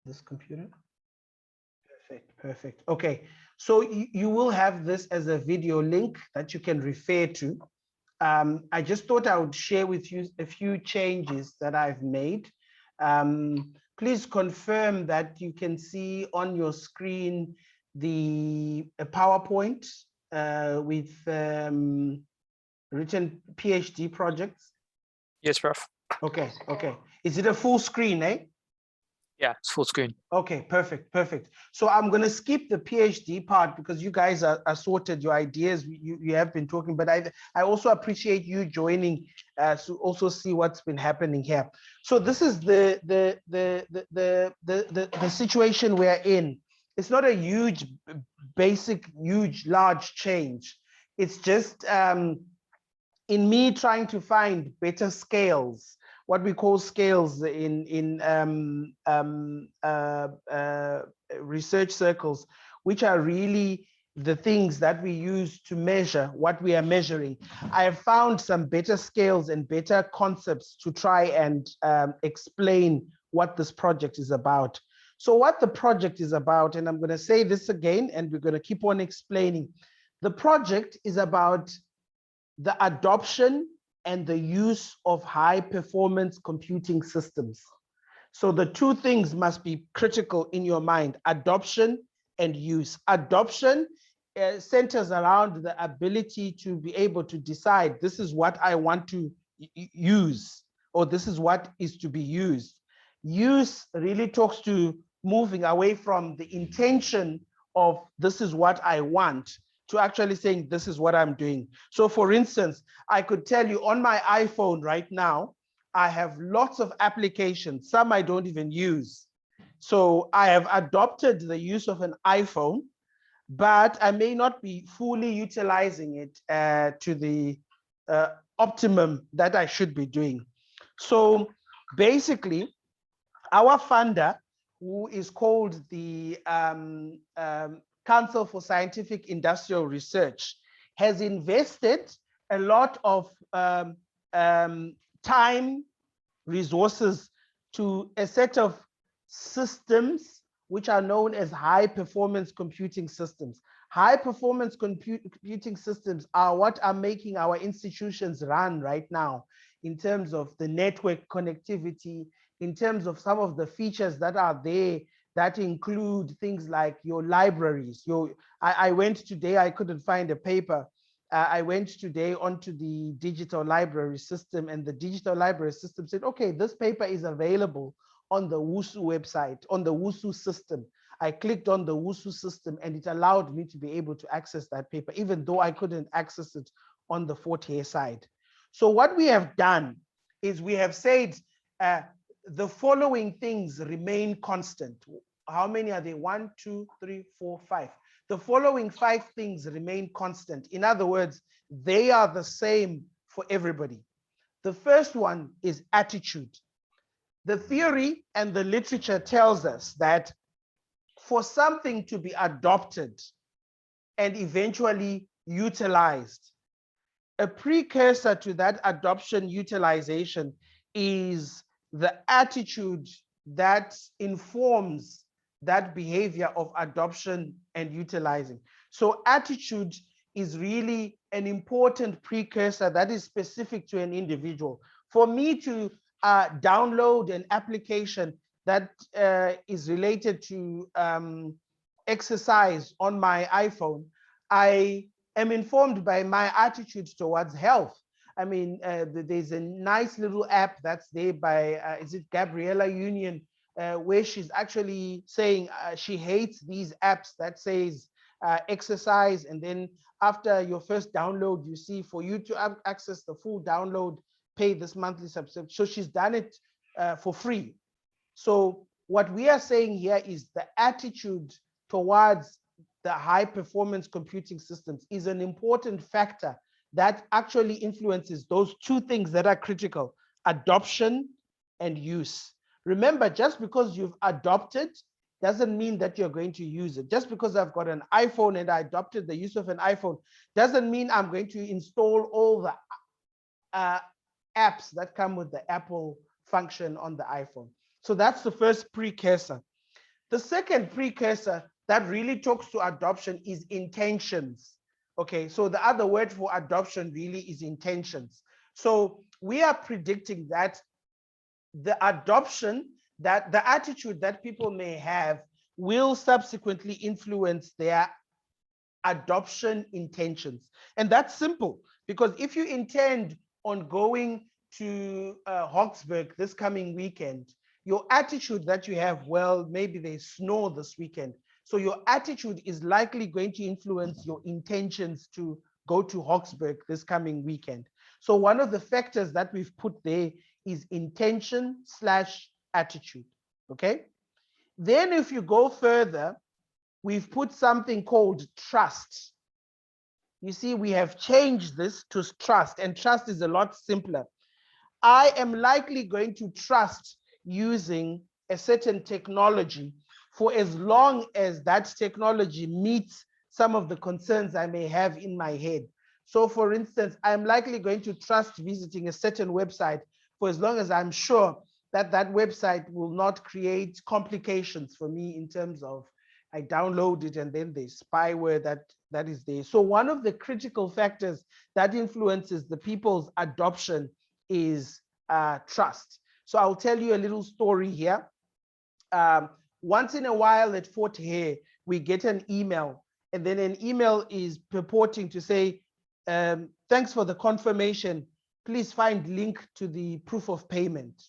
this computer. Perfect, perfect. Okay, so you will have this as a video link that you can refer to. I just thought I would share with you a few changes that I've made. Please confirm that you can see on your screen the PowerPoint with written PhD projects. Yes, Prof. Okay, okay. Is it a full screen, eh? Yeah, it's full screen. Okay, perfect, perfect. So I'm going to skip the PhD part because you guys are sorted, your ideas, you have been talking, but I also appreciate you joining to also see what's been happening here. So this is the situation we're in. It's not a huge, large change. It's just in me trying to find better scales, what we call scales in research circles, which are really the things that we use to measure what we are measuring. I have found some better scales and better concepts to try and explain what this project is about. So what the project is about, and I'm going to say this again, and we're going to keep on explaining. The project is about the adoption and the use of high performance computing systems. So the two things must be critical in your mind: adoption and use. Adoption centers around the ability to be able to decide, this is what I want to use, or this is what is to be used. Use really talks to moving away from the intention of this is what I want to actually saying, this is what I'm doing. So for instance, I could tell you on my iPhone right now, I have lots of applications, some I don't even use. So I have adopted the use of an iPhone, but I may not be fully utilizing it to the optimum that I should be doing. So basically, our funder, who is called the Council for Scientific Industrial Research, has invested a lot of time, resources to a set of systems which are known as high performance computing systems. High performance computing systems are what are making our institutions run right now in terms of the network connectivity, in terms of some of the features that are there that include things like your libraries. I went today, I couldn't find a paper. I went today onto the digital library system, and the digital library system said, okay, this paper is available on the WUSU website, on the WUSU system. I clicked on the WUSU system and it allowed me to be able to access that paper, even though I couldn't access it on the Fortier side. So what we have done is we have said the following things remain constant. How many are they? 1, 2, 3, 4, 5. The following 5 things remain constant. In other words, they are the same for everybody. The first one is attitude. The theory and the literature tells us that for something to be adopted and eventually utilized, a precursor to that adoption utilization is the attitude that informs that behavior of adoption and utilizing. So attitude is really an important precursor that is specific to an individual. For me to download an application that is related to exercise on my iPhone, I am informed by my attitude towards health. I mean, there's a nice little app that's there by, is it Gabriella Union, where she's actually saying she hates these apps that says exercise, and then after your first download, you see for you to access the full download, pay this monthly subscription. So she's done it for free. So what we are saying here is the attitude towards the high performance computing systems is an important factor that actually influences those two things that are critical: adoption and use. Remember, just because you've adopted doesn't mean that you're going to use it. Just because I've got an iPhone and I adopted the use of an iPhone doesn't mean I'm going to install all the apps that come with the Apple function on the iPhone. So that's the first precursor. The second precursor that really talks to adoption is intentions. Okay, so the other word for adoption really is intentions. So we are predicting that the adoption, that the attitude that people may have will subsequently influence their adoption intentions. And that's simple, because if you intend on going to Hogsburg this coming weekend, your attitude that you have, well, maybe they snow this weekend. So your attitude is likely going to influence your intentions to go to Hogsburg this coming weekend. So one of the factors that we've put there is intention / attitude, okay? Then if you go further, we've put something called trust. You see, we have changed this to trust, and trust is a lot simpler. I am likely going to trust using a certain technology for as long as that technology meets some of the concerns I may have in my head. So for instance, I'm likely going to trust visiting a certain website for as long as I'm sure that that website will not create complications for me in terms of I download it and then there's spyware that is there. So one of the critical factors that influences the people's adoption is trust. So I'll tell you a little story here. Once in a while at Fort Hare, we get an email, and then an email is purporting to say, thanks for the confirmation. Please find link to the proof of payment.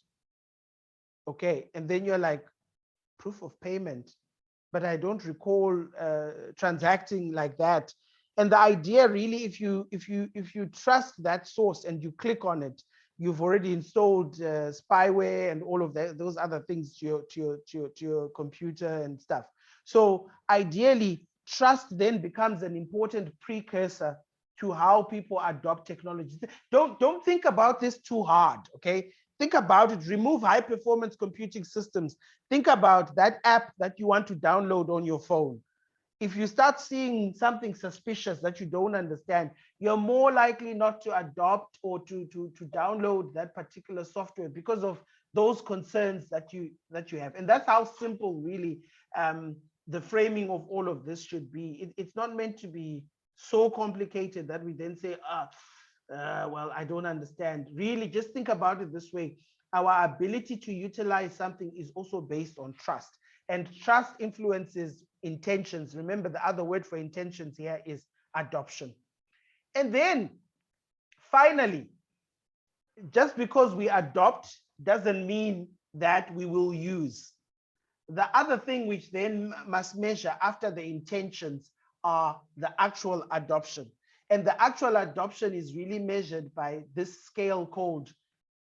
Okay, and then you're like, proof of payment? But I don't recall transacting like that. And the idea really, if you trust that source and you click on it, you've already installed spyware and all of that, those other things to your computer and stuff. So ideally, trust then becomes an important precursor to how people adopt technology. Don't think about this too hard, okay? Think about it. Remove high performance computing systems. Think about that app that you want to download on your phone. If you start seeing something suspicious that you don't understand, you're more likely not to adopt or to download that particular software because of those concerns that you have. And that's how simple really the framing of all of this should be. It's not meant to be so complicated that we then say, well, I don't understand. Really, just think about it this way. Our ability to utilize something is also based on trust, and trust influences intentions. Remember, the other word for intentions here is adoption. And then finally, just because we adopt doesn't mean that we will use. The other thing which then must measure after the intentions are the actual adoption. And the actual adoption is really measured by this scale called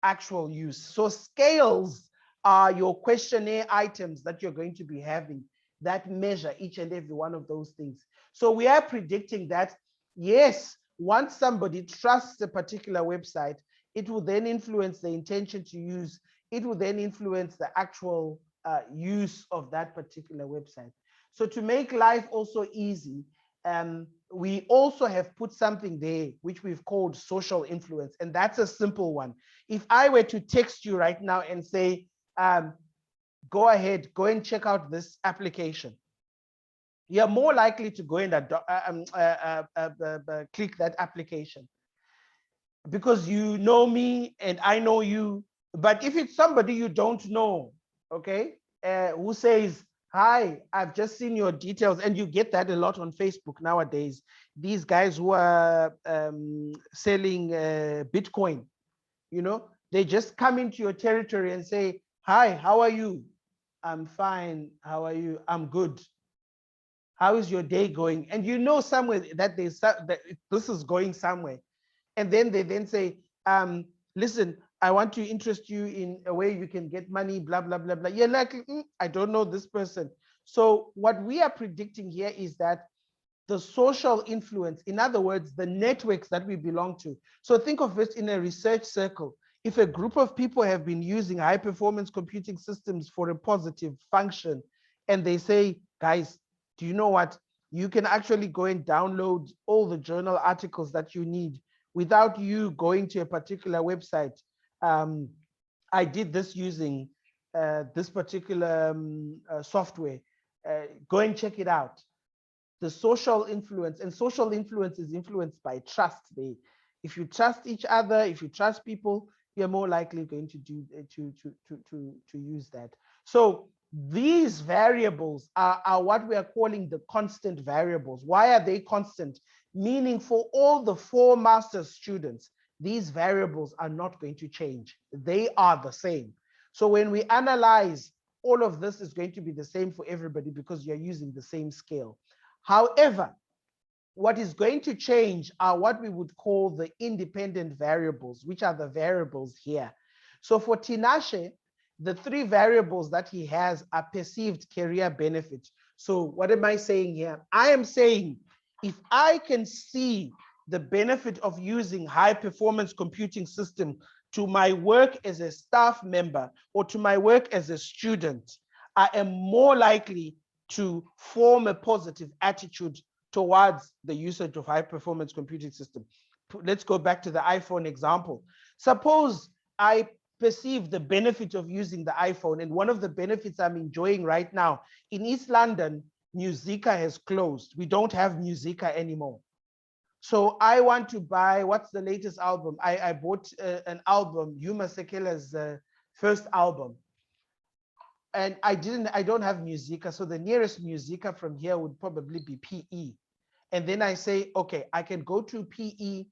actual use. So scales are your questionnaire items that you're going to be having that measure each and every one of those things. So we are predicting that, yes, once somebody trusts a particular website, it will then influence the intention to use. It will then influence the actual use of that particular website. So to make life also easy, we also have put something there which we've called social influence, and that's a simple one. If I were to text you right now and say, go ahead, go and check out this application, you're more likely to go and click that application because you know me and I know you. But if it's somebody you don't know, okay, who says, hi, I've just seen your details, and you get that a lot on Facebook nowadays. These guys who are selling Bitcoin, you know, they just come into your territory and say, hi, how are you? I'm fine. How are you? I'm good. How is your day going? And you know somewhere that this is going somewhere. And then they then say, listen, I want to interest you in a way you can get money, blah, blah, blah, blah. You're like, I don't know this person. So what we are predicting here is that the social influence, in other words, the networks that we belong to. So think of it in a research circle. If a group of people have been using high performance computing systems for a positive function, and they say, guys, do you know what? You can actually go and download all the journal articles that you need without you going to a particular website. I did this using this particular software. Go and check it out. The social influence, and social influence is influenced by trust. If you trust each other, if you trust people, you're more likely going to do to use that. So these variables are what we are calling the constant variables. Why are they constant? Meaning for all the 4 master's students, these variables are not going to change. They are the same. So when we analyze, all of this is going to be the same for everybody because you're using the same scale. However, what is going to change are what we would call the independent variables, which are the variables here. So for Tinashe, the 3 variables that he has are perceived career benefit. So what am I saying here? I am saying if I can see the benefit of using high performance computing system to my work as a staff member or to my work as a student, I am more likely to form a positive attitude towards the usage of high performance computing system. Let's go back to the iPhone example. Suppose I perceive the benefit of using the iPhone, and one of the benefits I'm enjoying right now in East London, Musica has closed. We don't have Musica anymore. So I want to buy, what's the latest album? I bought an album, Yuma Sekela's first album. And I don't have Musica. So the nearest Musica from here would probably be PE. And then I say, okay, I can go to PE,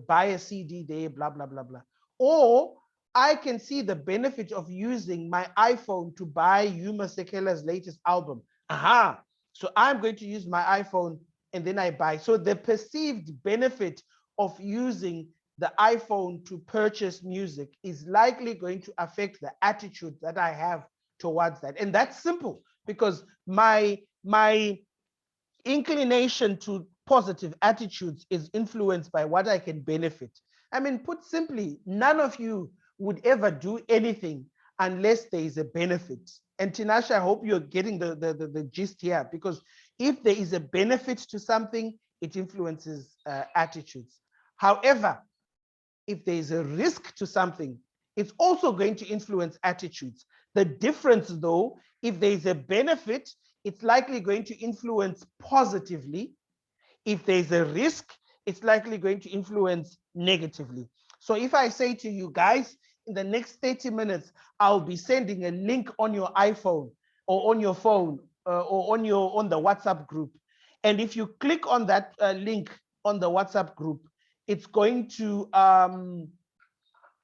buy a CD there, blah, blah, blah, blah. Or I can see the benefit of using my iPhone to buy Yuma Sekela's latest album. Aha. So I'm going to use my iPhone and then I buy. So the perceived benefit of using the iPhone to purchase music is likely going to affect the attitude that I have towards that. And that's simple because my inclination to positive attitudes is influenced by what I can benefit. I mean, put simply, none of you would ever do anything unless there is a benefit. And Tinashe, I hope you're getting the gist here, because if there is a benefit to something, it influences attitudes. However, if there is a risk to something, it's also going to influence attitudes. The difference though, if there is a benefit, it's likely going to influence positively. If there's a risk, it's likely going to influence negatively. So if I say to you guys, in the next 30 minutes, I'll be sending a link on your iPhone or on your phone or on the WhatsApp group. And if you click on that link on the WhatsApp group, it's going to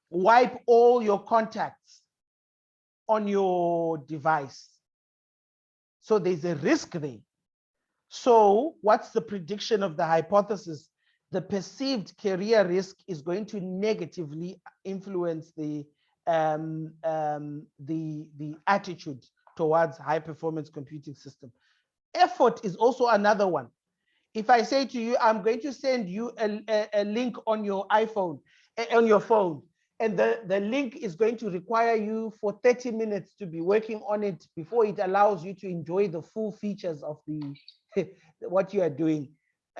wipe all your contacts on your device. So there's a risk there. So what's the prediction of the hypothesis? The perceived career risk is going to negatively influence the attitude towards high performance computing system. Effort is also another one. If I say to you, I'm going to send you a link on your iPhone, on your phone, and the link is going to require you for 30 minutes to be working on it before it allows you to enjoy the full features of the what you are doing.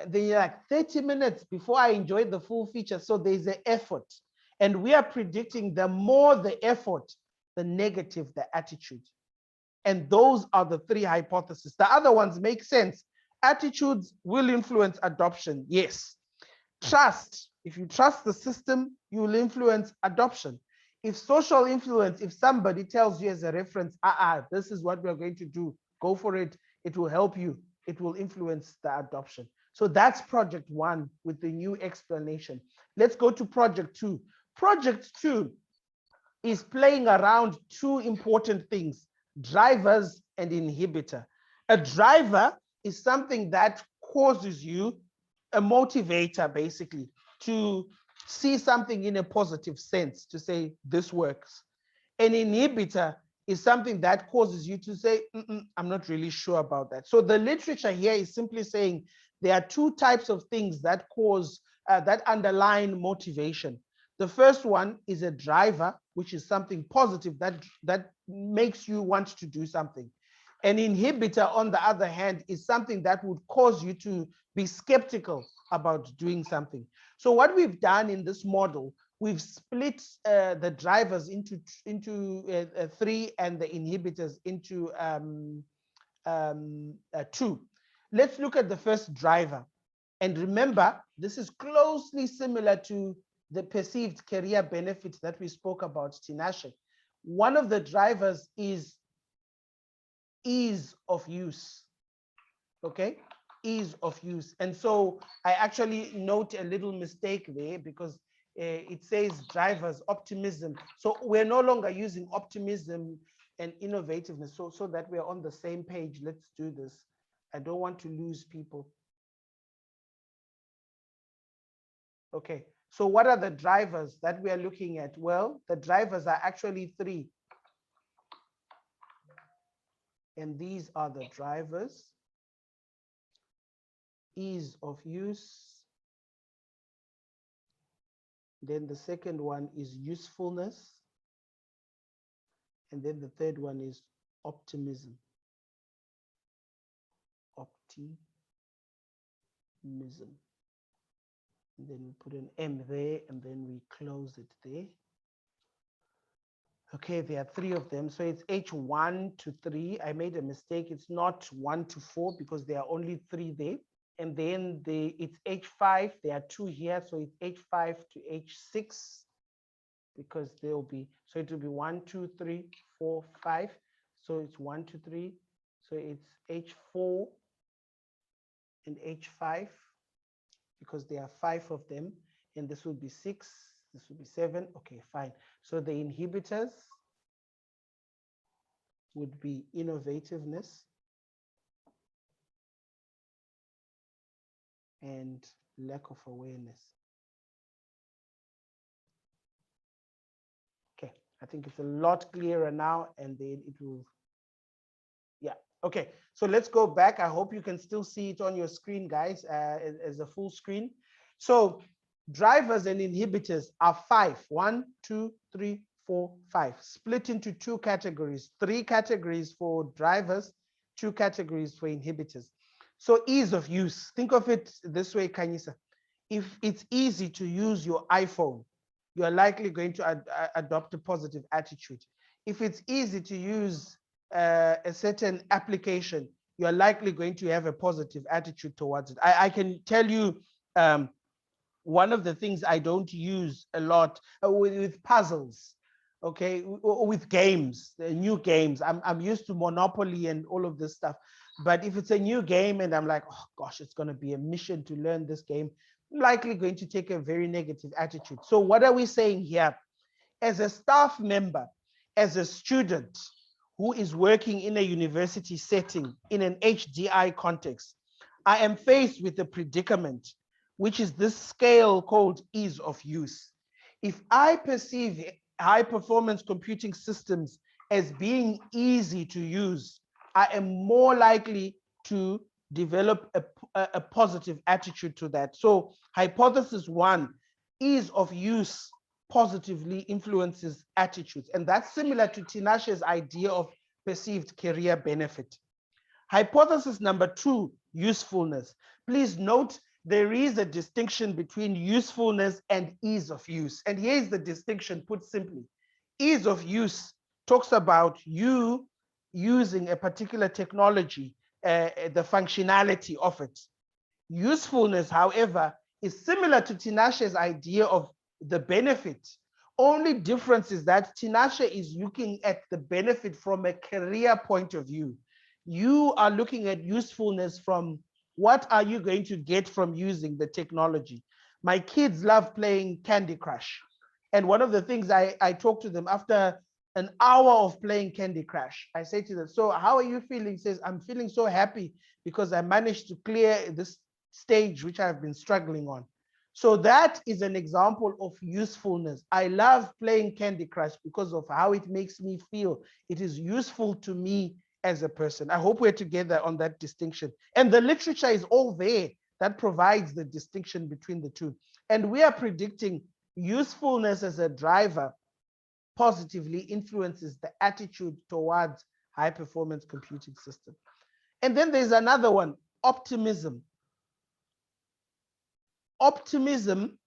Then you're like 30 minutes before I enjoy the full features. So there's an effort. And we are predicting the more the effort, the negative the attitude. And those are the 3 hypotheses. The other ones make sense. Attitudes will influence adoption. Yes. Trust. If you trust the system, you will influence adoption. If social influence, if somebody tells you as a reference, this is what we're going to do, go for it, it will help you, it will influence the adoption. So that's project 1 with the new explanation. Let's go to project 2. Project 2 is playing around 2 important things, drivers and inhibitor. A driver is something that causes you, a motivator basically, to see something in a positive sense, to say this works. An inhibitor is something that causes you to say, I'm not really sure about that. So the literature here is simply saying there are 2 types of things that cause, that underline motivation. The first one is a driver, which is something positive that makes you want to do something. An inhibitor, on the other hand, is something that would cause you to be skeptical about doing something. So what we've done in this model, we've split the drivers into 3 and the inhibitors into 2. Let's look at the first driver. And remember, this is closely similar to the perceived career benefits that we spoke about, Tinashe. One of the drivers is ease of use, okay? Ease of use. And so I actually note a little mistake there because it says drivers, optimism. So we're no longer using optimism and innovativeness, so that we're on the same page. Let's do this. I don't want to lose people. Okay, so what are the drivers that we are looking at? Well, the drivers are actually 3. And these are the drivers: ease of use. Then the second one is usefulness. And then the third one is optimism. Optimism. And then we put an M there and then we close it there. Okay, there are 3 of them. So it's H1 to 3. I made a mistake. It's not 1 to 4 because there are only 3 there. And then it's H5. There are 2 here. So it's H5 to H6 because they'll be, so it will be 1, 2, 3, 4, 5. So it's 1, 2, 3. So it's H4 and H5 because there are 5 of them. And this will be 6. This will be 7. Okay, fine. So the inhibitors would be innovativeness and lack of awareness. Okay, I think it's a lot clearer now, and then it will, yeah. Okay, so let's go back. I hope you can still see it on your screen, guys, as a full screen. So drivers and inhibitors are 5. 1, 2, 3, 4, 5. Split into 2 categories. 3 categories for drivers, 2 categories for inhibitors. So ease of use. Think of it this way, Kanyisa. If it's easy to use your iPhone, you are likely going to adopt a positive attitude. If it's easy to use a certain application, you're likely going to have a positive attitude towards it. I can tell you one of the things I don't use a lot with puzzles, okay, with games, new games. I'm used to Monopoly and all of this stuff. But if it's a new game and I'm like, oh gosh, it's going to be a mission to learn this game, I'm likely going to take a very negative attitude. So what are we saying here? As a staff member, as a student who is working in a university setting in an HDI context, I am faced with a predicament, which is this scale called ease of use. If I perceive high performance computing systems as being easy to use, I am more likely to develop a positive attitude to that. So hypothesis 1, ease of use positively influences attitudes. And that's similar to Tinashe's idea of perceived career benefit. Hypothesis number 2, usefulness. Please note there is a distinction between usefulness and ease of use. And here's the distinction put simply. Ease of use talks about you using a particular technology, the functionality of it. Usefulness, however, is similar to Tinashe's idea of the benefit. Only difference is that Tinashe is looking at the benefit from a career point of view. You are looking at usefulness from what are you going to get from using the technology. My kids love playing Candy Crush. And one of the things I talk to them after an hour of playing Candy Crush, I say to them, so how are you feeling? He says, I'm feeling so happy because I managed to clear this stage which I've been struggling on. So that is an example of usefulness. I love playing Candy Crush because of how it makes me feel. It is useful to me as a person. I hope we're together on that distinction. And the literature is all there that provides the distinction between the two. And we are predicting usefulness as a driver positively influences the attitude towards high performance computing system. And then there's another one, optimism. Optimism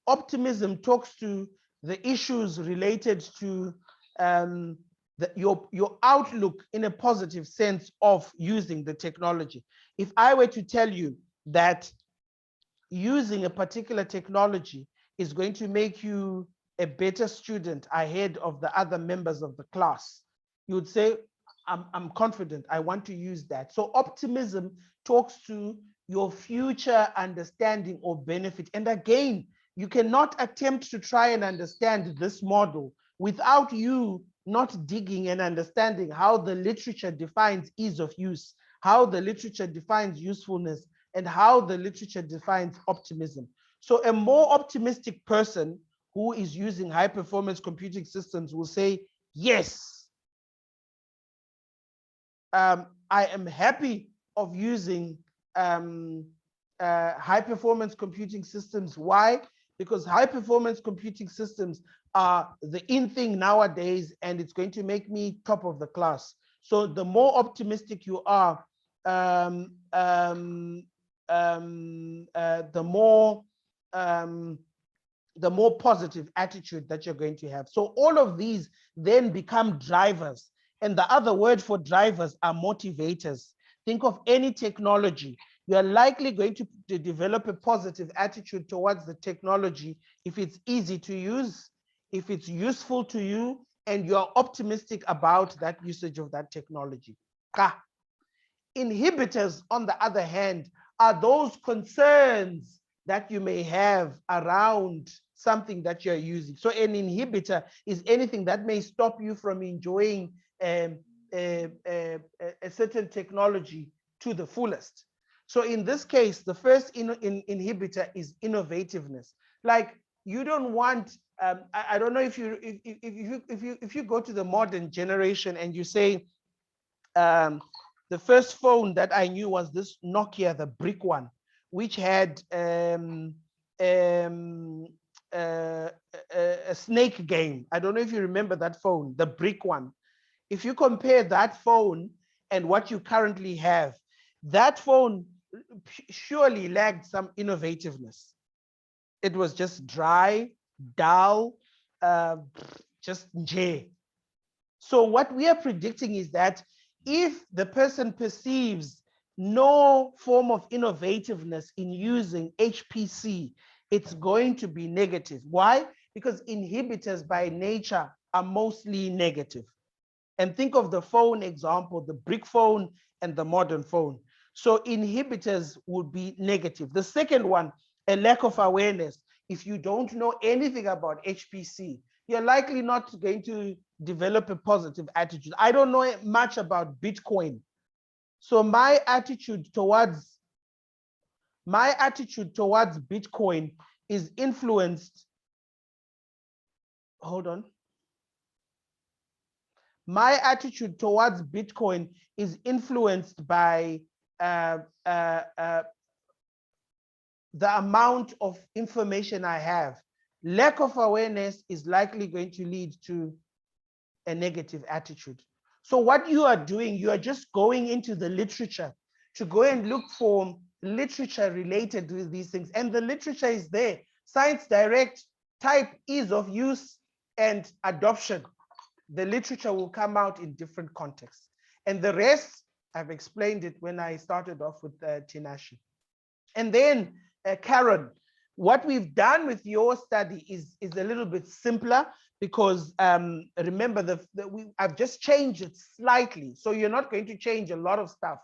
Optimism talks to the issues related to your outlook in a positive sense of using the technology. If I were to tell you that using a particular technology is going to make you a better student ahead of the other members of the class, you would say, I'm confident, I want to use that. So optimism talks to your future understanding or benefit. And again, you cannot attempt to try and understand this model without you not digging and understanding how the literature defines ease of use, how the literature defines usefulness, and how the literature defines optimism. So a more optimistic person who is using high performance computing systems will say, yes, I am happy of using high performance computing systems. Why? Because high performance computing systems are the in thing nowadays, and it's going to make me top of the class. So the more optimistic you are, the more positive attitude that you're going to have. So all of these then become drivers. And the other word for drivers are motivators. Think of any technology. You are likely going to develop a positive attitude towards the technology if it's easy to use, if it's useful to you, and you're optimistic about that usage of that technology. Inhibitors, on the other hand, are those concerns that you may have around something that you're using. So an inhibitor is anything that may stop you from enjoying a certain technology to the fullest. So in this case, the first inhibitor is innovativeness. Like, you don't want, I don't know if you go to the modern generation and you say, the first phone that I knew was this Nokia, the brick one, which had a snake game. I don't know if you remember that phone, the brick one. If you compare that phone and what you currently have, that phone surely lacked some innovativeness. It was just dry, dull, just nje. So what we are predicting is that if the person perceives no form of innovativeness in using HPC, it's going to be negative. Why? Because inhibitors by nature are mostly negative. And think of the phone example, the brick phone and the modern phone. So inhibitors would be negative. The second one, a lack of awareness. If you don't know anything about HPC, you're likely not going to develop a positive attitude. I don't know much about Bitcoin. So my attitude towards Bitcoin is influenced. Hold on. My attitude towards Bitcoin is influenced by the amount of information I have. Lack of awareness is likely going to lead to a negative attitude. So what you are doing, you are just going into the literature to go and look for literature related to these things. And the literature is there. Science Direct, type ease of use and adoption. The literature will come out in different contexts. And the rest, I've explained it when I started off with Tinashe. And then Karen, what we've done with your study is a little bit simpler, because remember, I've just changed it slightly. So you're not going to change a lot of stuff,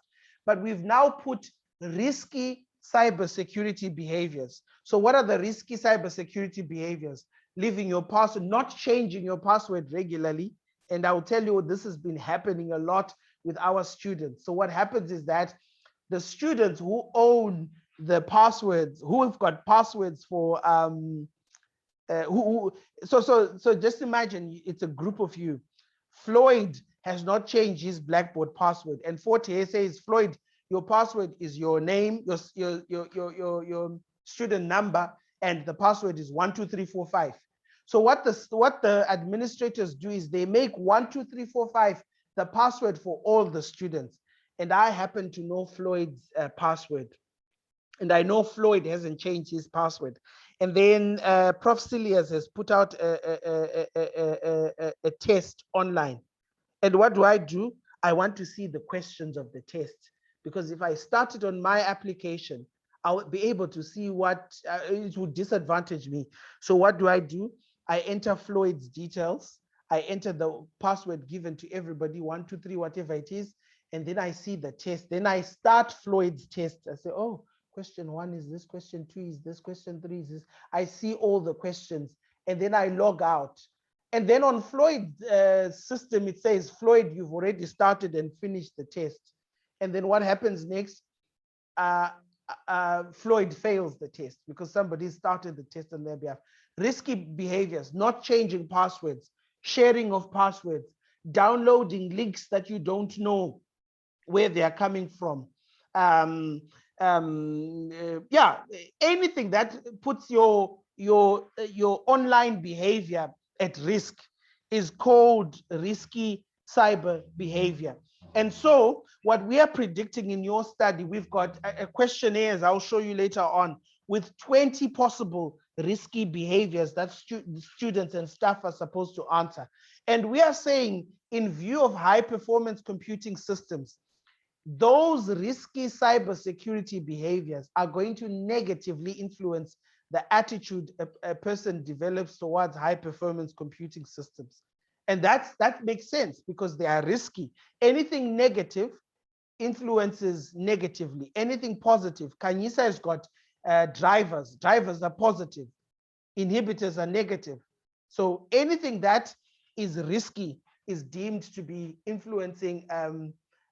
but we've now put risky cybersecurity behaviors. So what are the risky cybersecurity behaviors? Leaving your password, not changing your password regularly. And I'll tell you, this has been happening a lot with our students. So what happens is that the students who own the passwords, who have got passwords for, so just imagine it's a group of you. Floyd has not changed his Blackboard password, and Forte says, Floyd, your password is your name, your student number, and the password is 12345. So what the administrators do is they make 12345 the password for all the students. And I happen to know Floyd's password. And I know Floyd hasn't changed his password. And then Prof. Silias has put out a test online. And what do? I want to see the questions of the test, because if I started on my application, I would be able to see what it would disadvantage me. So what do? I enter Floyd's details. I enter the password given to everybody, 1, 2, 3, whatever it is. And then I see the test. Then I start Floyd's test. I say, oh, question 1 is this, question 2 is this, question 3 is this. I see all the questions, and then I log out. And then on Floyd's system, it says, Floyd, you've already started and finished the test. And then what happens next? Floyd fails the test because somebody started the test on their behalf. Risky behaviors, not changing passwords, sharing of passwords, downloading links that you don't know where they are coming from. Yeah, anything that puts your online behavior at risk is called risky cyber behavior. And so what we are predicting in your study, we've got a questionnaires I'll show you later on with 20 possible risky behaviors that students and staff are supposed to answer. And we are saying, in view of high performance computing systems, those risky cybersecurity behaviors are going to negatively influence the attitude a person develops towards high performance computing systems. And that makes sense because they are risky. Anything negative influences negatively. Anything positive, Kanyisa has got drivers. Drivers are positive. Inhibitors are negative. So anything that is risky is deemed to be influencing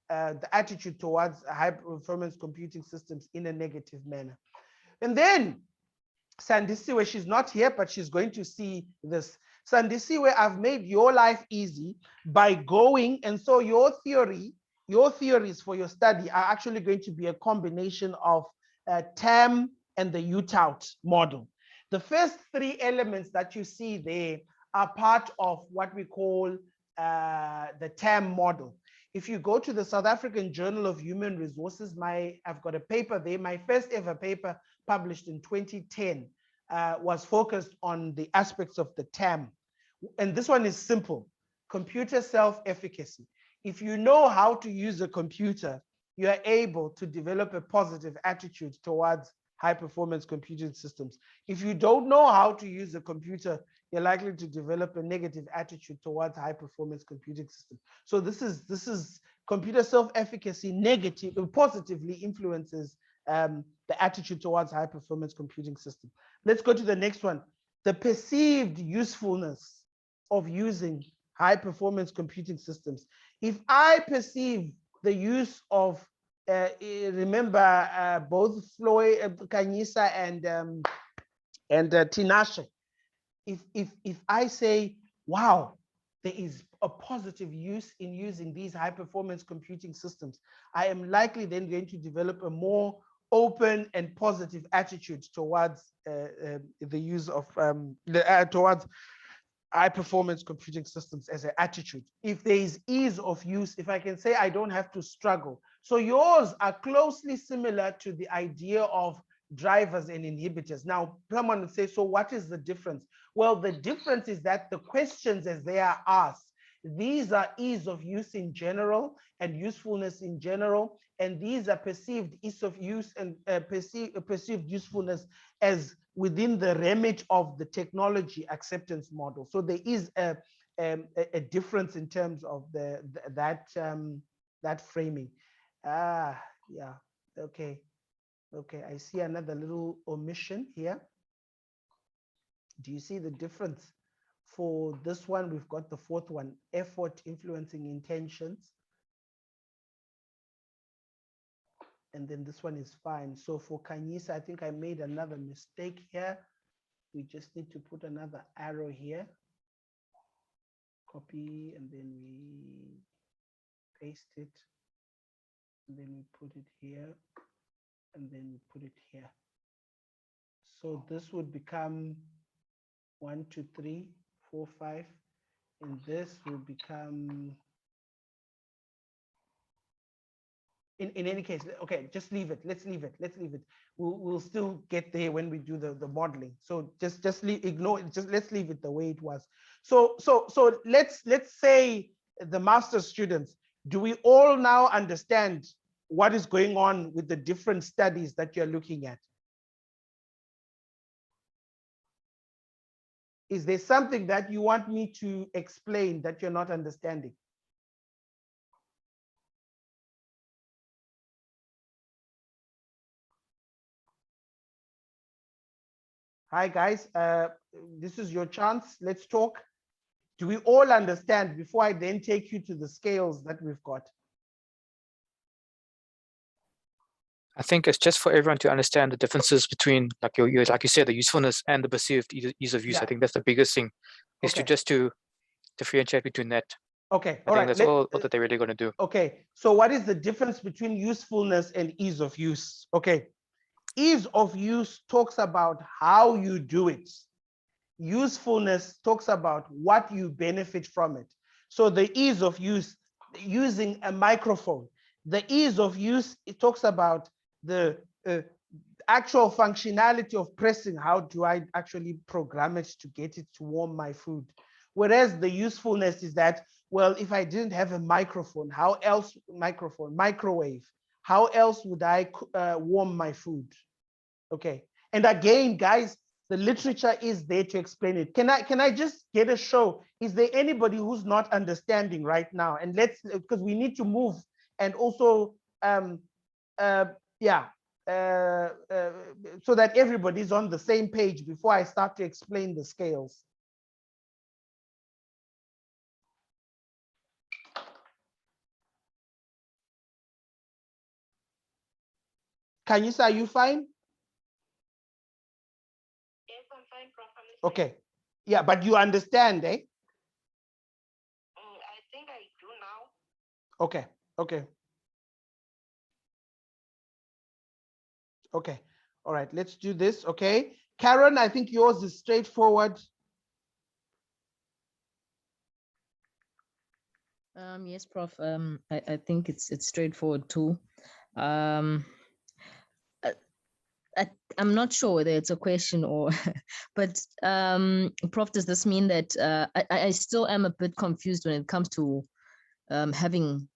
the attitude towards high performance computing systems in a negative manner. And then Sandisiwe, she's not here, but she's going to see this. Sandisiwe, I've made your life easy by going, and so your theories for your study are actually going to be a combination of TAM and the UTOUT model. The first 3 elements that you see there are part of what we call the TAM model. If you go to the South African Journal of Human Resources, I've got a paper there, my first ever paper published in 2010 was focused on the aspects of the TAM. And this one is simple: computer self-efficacy. If you know how to use a computer, you are able to develop a positive attitude towards high performance computing systems. If you don't know how to use a computer, you're likely to develop a negative attitude towards high performance computing systems. So this is computer self-efficacy positively influences the attitude towards high performance computing system. Let's go to the next one. The perceived usefulness of using high performance computing systems. If I perceive the use of, remember both Floyd, Kanyisa and Tinashe, if I say, wow, there is a positive use in using these high performance computing systems, I am likely then going to develop a more open and positive attitude towards the use of towards high performance computing systems as an attitude. If there is ease of use, if I can say I don't have to struggle. So yours are closely similar to the idea of drivers and inhibitors. Now, someone would say, so what is the difference? Well, the difference is that the questions as they are asked, these are ease of use in general and usefulness in general, and these are perceived ease of use and perceived usefulness as within the remit of the technology acceptance model. So there is a difference in terms of that framing. Yeah, okay. Okay, I see another little omission here. Do you see the difference? For this one, we've got the 4th one, effort influencing intentions. And then this one is fine. So for Kanyisa, I think I made another mistake here. We just need to put another arrow here. Copy, and then we paste it. And then we put it here. And then we put it here. So this would become 1, 2, 3, 4, 5. And this will become in any case, okay, just leave it. Let's leave it. Let's leave it. We'll still get there when we do the modeling. So just ignore it. Just let's leave it the way it was. So let's say the master's students, do we all now understand what is going on with the different studies that you're looking at? Is there something that you want me to explain that you're not understanding? Hi guys, this is your chance. Let's talk. Do we all understand before I then take you to the scales that we've got? I think it's just for everyone to understand the differences between, like like you said, the usefulness and the perceived ease of use. Yeah. I think that's the biggest thing, is Okay. to differentiate between that. Okay. I think that's all that they're really going to do. Okay. So what is the difference between usefulness and ease of use? Okay. Ease of use talks about how you do it. Usefulness talks about what you benefit from it. So the ease of use, using a microphone, the ease of use, it talks about the actual functionality of pressing. How do I actually program it to get it to warm my food? Whereas the usefulness is that, well, if I didn't have a microphone, microwave, how else would I warm my food? Okay. And again, guys, the literature is there to explain it. Can I just get a show? Is there anybody who's not understanding right now? And let's, because we need to move, and also so that everybody's on the same page before I start to explain the scales. Kanyisa, are you fine? Yes, I'm fine, Prof. Okay. Yeah, but you understand, eh? I think I do now. Okay. Okay. Okay. All right, let's do this. Okay. Karen, I think yours is straightforward. Yes, Prof. I think it's straightforward too. I, I'm not sure whether it's a question or, but Prof, does this mean that I still am a bit confused when it comes to having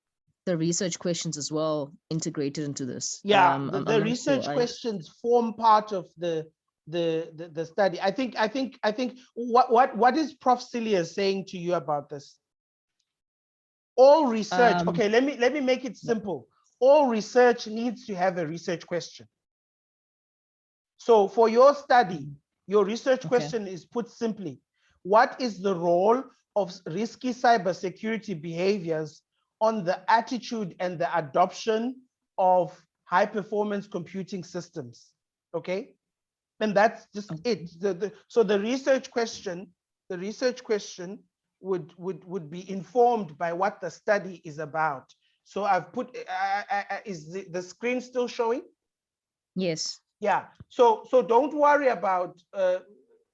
the research questions as well integrated into this? Yeah, I'm the not research sure. questions form part of the study. I think what is Prof. Celia saying to you about this? All research, okay, let me make it simple. All research needs to have a research question. So for your study, your research question is put simply: what is the role of risky cybersecurity behaviors on the attitude and the adoption of high performance computing systems? Okay, and that's just it. So the research question would be informed by what the study is about. So I've put, is the screen still showing? Yes. Yeah, so don't worry about, okay,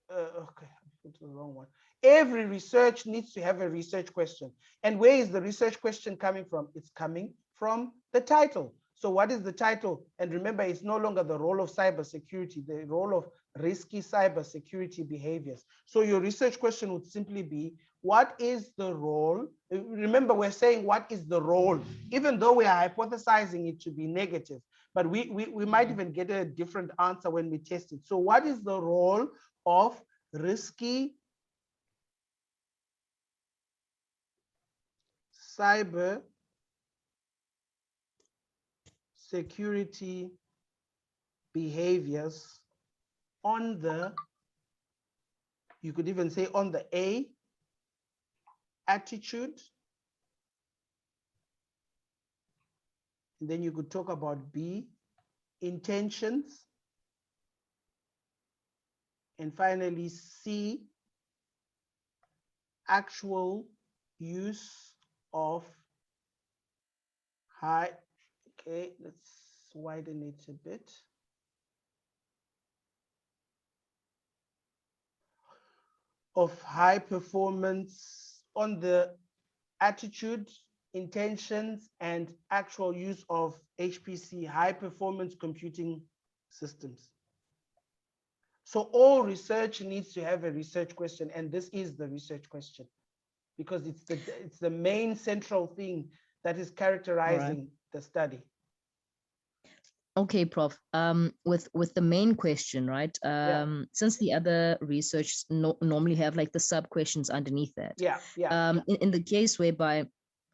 I put the wrong one. Every research needs to have a research question. And where is the research question coming from? It's coming from the title. So what is the title? And remember, it's no longer the role of cybersecurity, the role of risky cybersecurity behaviors. So your research question would simply be, what is the role? Remember, we're saying what is the role, even though we are hypothesizing it to be negative, but we might even get a different answer when we test it. So what is the role of risky cyber security behaviors on the, you could even say on the A, attitude, and then you could talk about B, intentions, and finally C, actual use of high, okay, let's widen it a bit. Of high performance on the attitude intentions, and actual use of HPC, high performance computing systems. So all research needs to have a research question, and this is the research question because it's the main central thing that is characterizing the study. Okay, Prof. With the main question, right? Since the other research normally have like the sub questions underneath that. In the case whereby,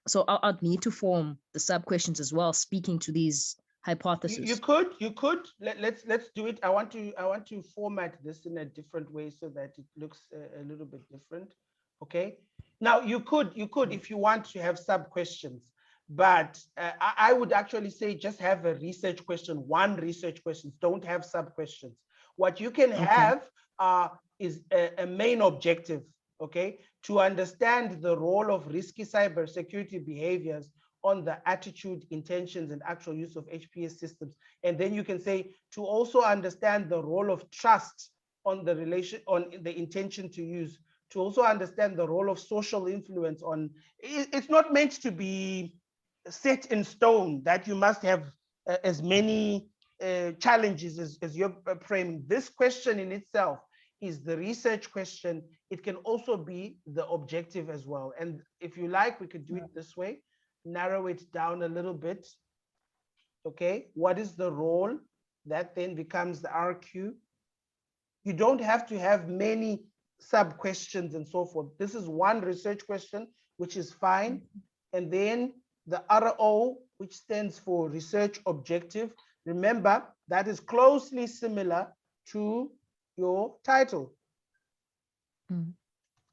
so I'd need to form the sub questions as well, speaking to these hypotheses. You could. Let's do it. I want to format this in a different way so that it looks a little bit different. Okay. Now you could if you want to have sub questions, but I would actually say just have a research question, one research question. Don't have sub questions. What you can have is a main objective. Okay, to understand the role of risky cybersecurity behaviors on the attitude, intentions, and actual use of HPS systems. And then you can say to also understand the role of trust on the relation, on the intention to use, to also understand the role of social influence on, it's not meant to be set in stone that you must have as many challenges as you're framing. This question in itself is the research question. It can also be the objective as well. And if you like, we could do it this way. Narrow it down a little bit. Okay, what is the role? That then becomes the RQ. You don't have to have many sub questions and so forth. This is one research question, which is fine. And then the RO, which stands for research objective. Remember, that is closely similar to your title.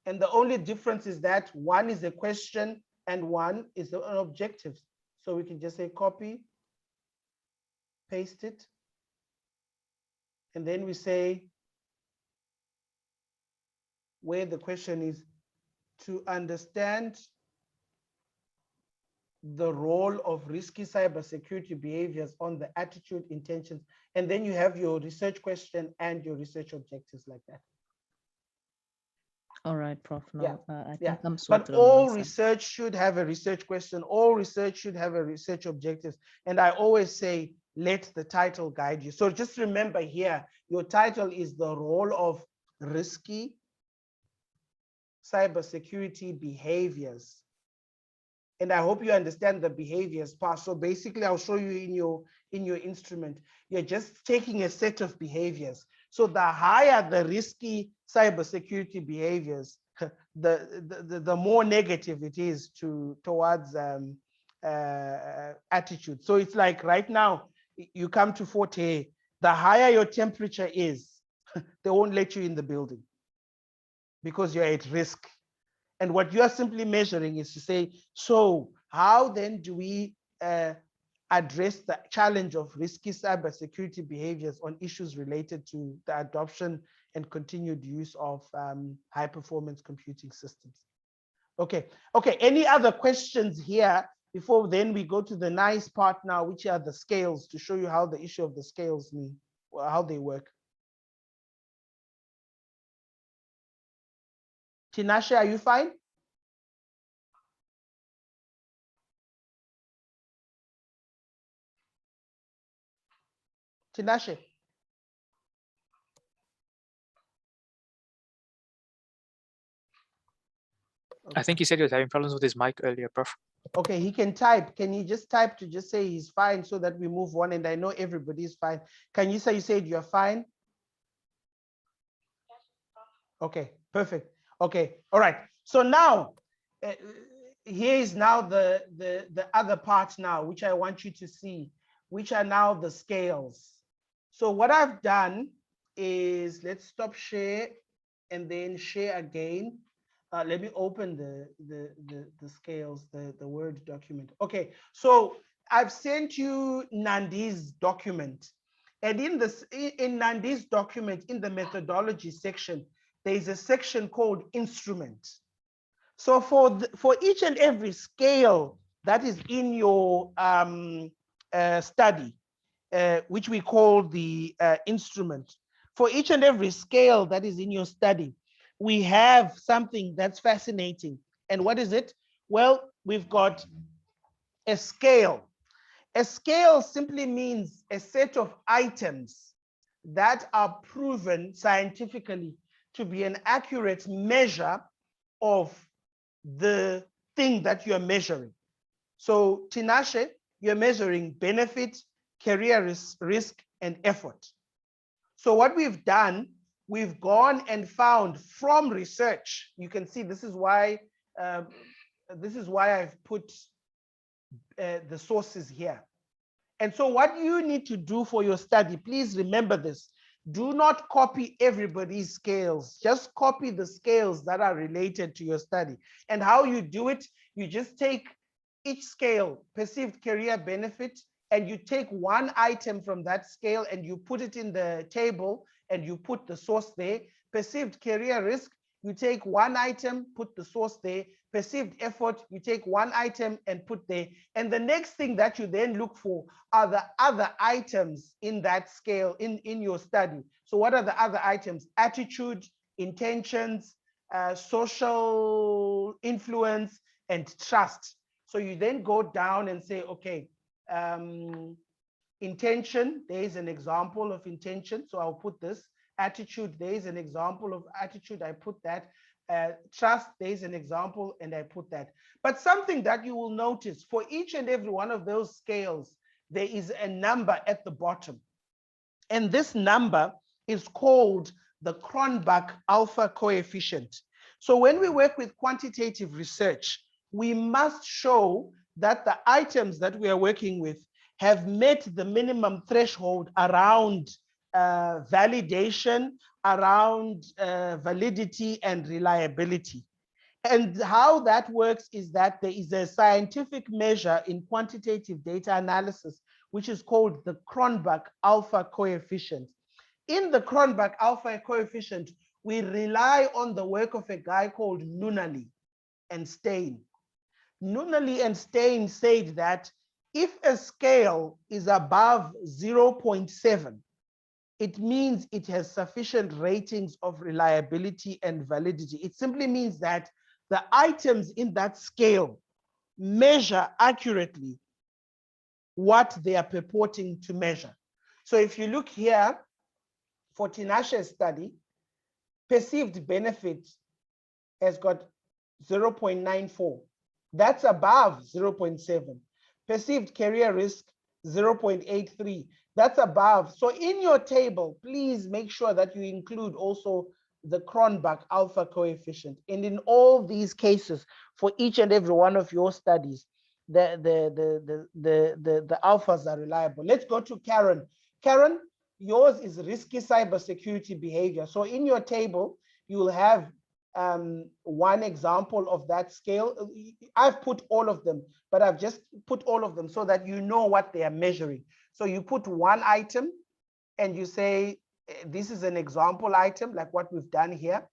And the only difference is that one is a question and one is an objective. So we can just say copy, paste it. And then we say where the question is to understand the role of risky cybersecurity behaviors on the attitude, intentions. And then you have your research question and your research objectives like that. All right, Prof. No, I think I'm but sorted. All research should have a research question. All research should have a research objectives. And I always say, let the title guide you. So just remember here, your title is the role of risky cybersecurity behaviors. And I hope you understand the behaviors part. So basically, I'll show you in your instrument. You're just taking a set of behaviors. So the higher the risky cybersecurity behaviors, the more negative it is towards attitude. So it's like right now, you come to Fort Hare, the higher your temperature is, they won't let you in the building because you're at risk. And what you are simply measuring is to say, so how then do we address the challenge of risky cybersecurity behaviors on issues related to the adoption and continued use of high performance computing systems? Okay, any other questions here before then we go to the nice part now, which are the scales, to show you how the issue of the scales mean, or how they work. Tinashe, are you fine? Tinashe. I think he said he was having problems with his mic earlier, Prof. Okay, he can type. Can you just type to just say he's fine so that we move on? And I know everybody's fine. Can you say you said you're fine? Okay, perfect. Okay, all right. So now, here is now the other part now, which I want you to see, which are now the scales. So what I've done is, let's stop share and then share again. Let me open the scales, the Word document. Okay, so I've sent you Nandi's document. And in Nandi's document, in the methodology section, there is a section called instrument. So for each and every scale that is in your study, which we call the instrument, for each and every scale that is in your study, we have something that's fascinating. And what is it? Well, we've got a scale. A scale simply means a set of items that are proven scientifically to be an accurate measure of the thing that you're measuring. So Tinashe, you're measuring benefit, career risk, and effort. So what we've done, we've gone and found from research. You can see this is why I've put the sources here. And so what you need to do for your study, please remember this. Do not copy everybody's scales. Just copy the scales that are related to your study. And how you do it, you just take each scale, perceived career benefit, and you take one item from that scale and you put it in the table and you put the source there. Perceived career risk, you take one item, put the source there. Perceived effort, you take one item and put there. And the next thing that you then look for are the other items in that scale in your study. So what are the other items? Attitude, intentions, social influence, and trust. So you then go down and say, okay, intention, there is an example of intention. So I'll put this. Attitude, there is an example of attitude. I put that. Trust, there is an example, and I put that. But something that you will notice for each and every one of those scales, there is a number at the bottom. And this number is called the Cronbach alpha coefficient. So when we work with quantitative research, we must show that the items that we are working with have met the minimum threshold around validation, around validity and reliability. And how that works is that there is a scientific measure in quantitative data analysis, which is called the Cronbach alpha coefficient. In the Cronbach alpha coefficient, we rely on the work of a guy called Nunnally and Stein. Nunnally and Stein said that if a scale is above 0.7, it means it has sufficient ratings of reliability and validity. It simply means that the items in that scale measure accurately what they are purporting to measure. So if you look here for Tinashe's study, perceived benefit has got 0.94. That's above 0.7. Perceived career risk, 0.83. That's above. So in your table, please make sure that you include also the Cronbach alpha coefficient. And in all these cases, for each and every one of your studies, the alphas are reliable. Let's go to Karen. Karen, yours is risky cybersecurity behavior. So in your table, you will have one example of that scale. I've put all of them, but I've just put all of them so that you know what they are measuring. So you put one item and you say, this is an example item like what we've done here.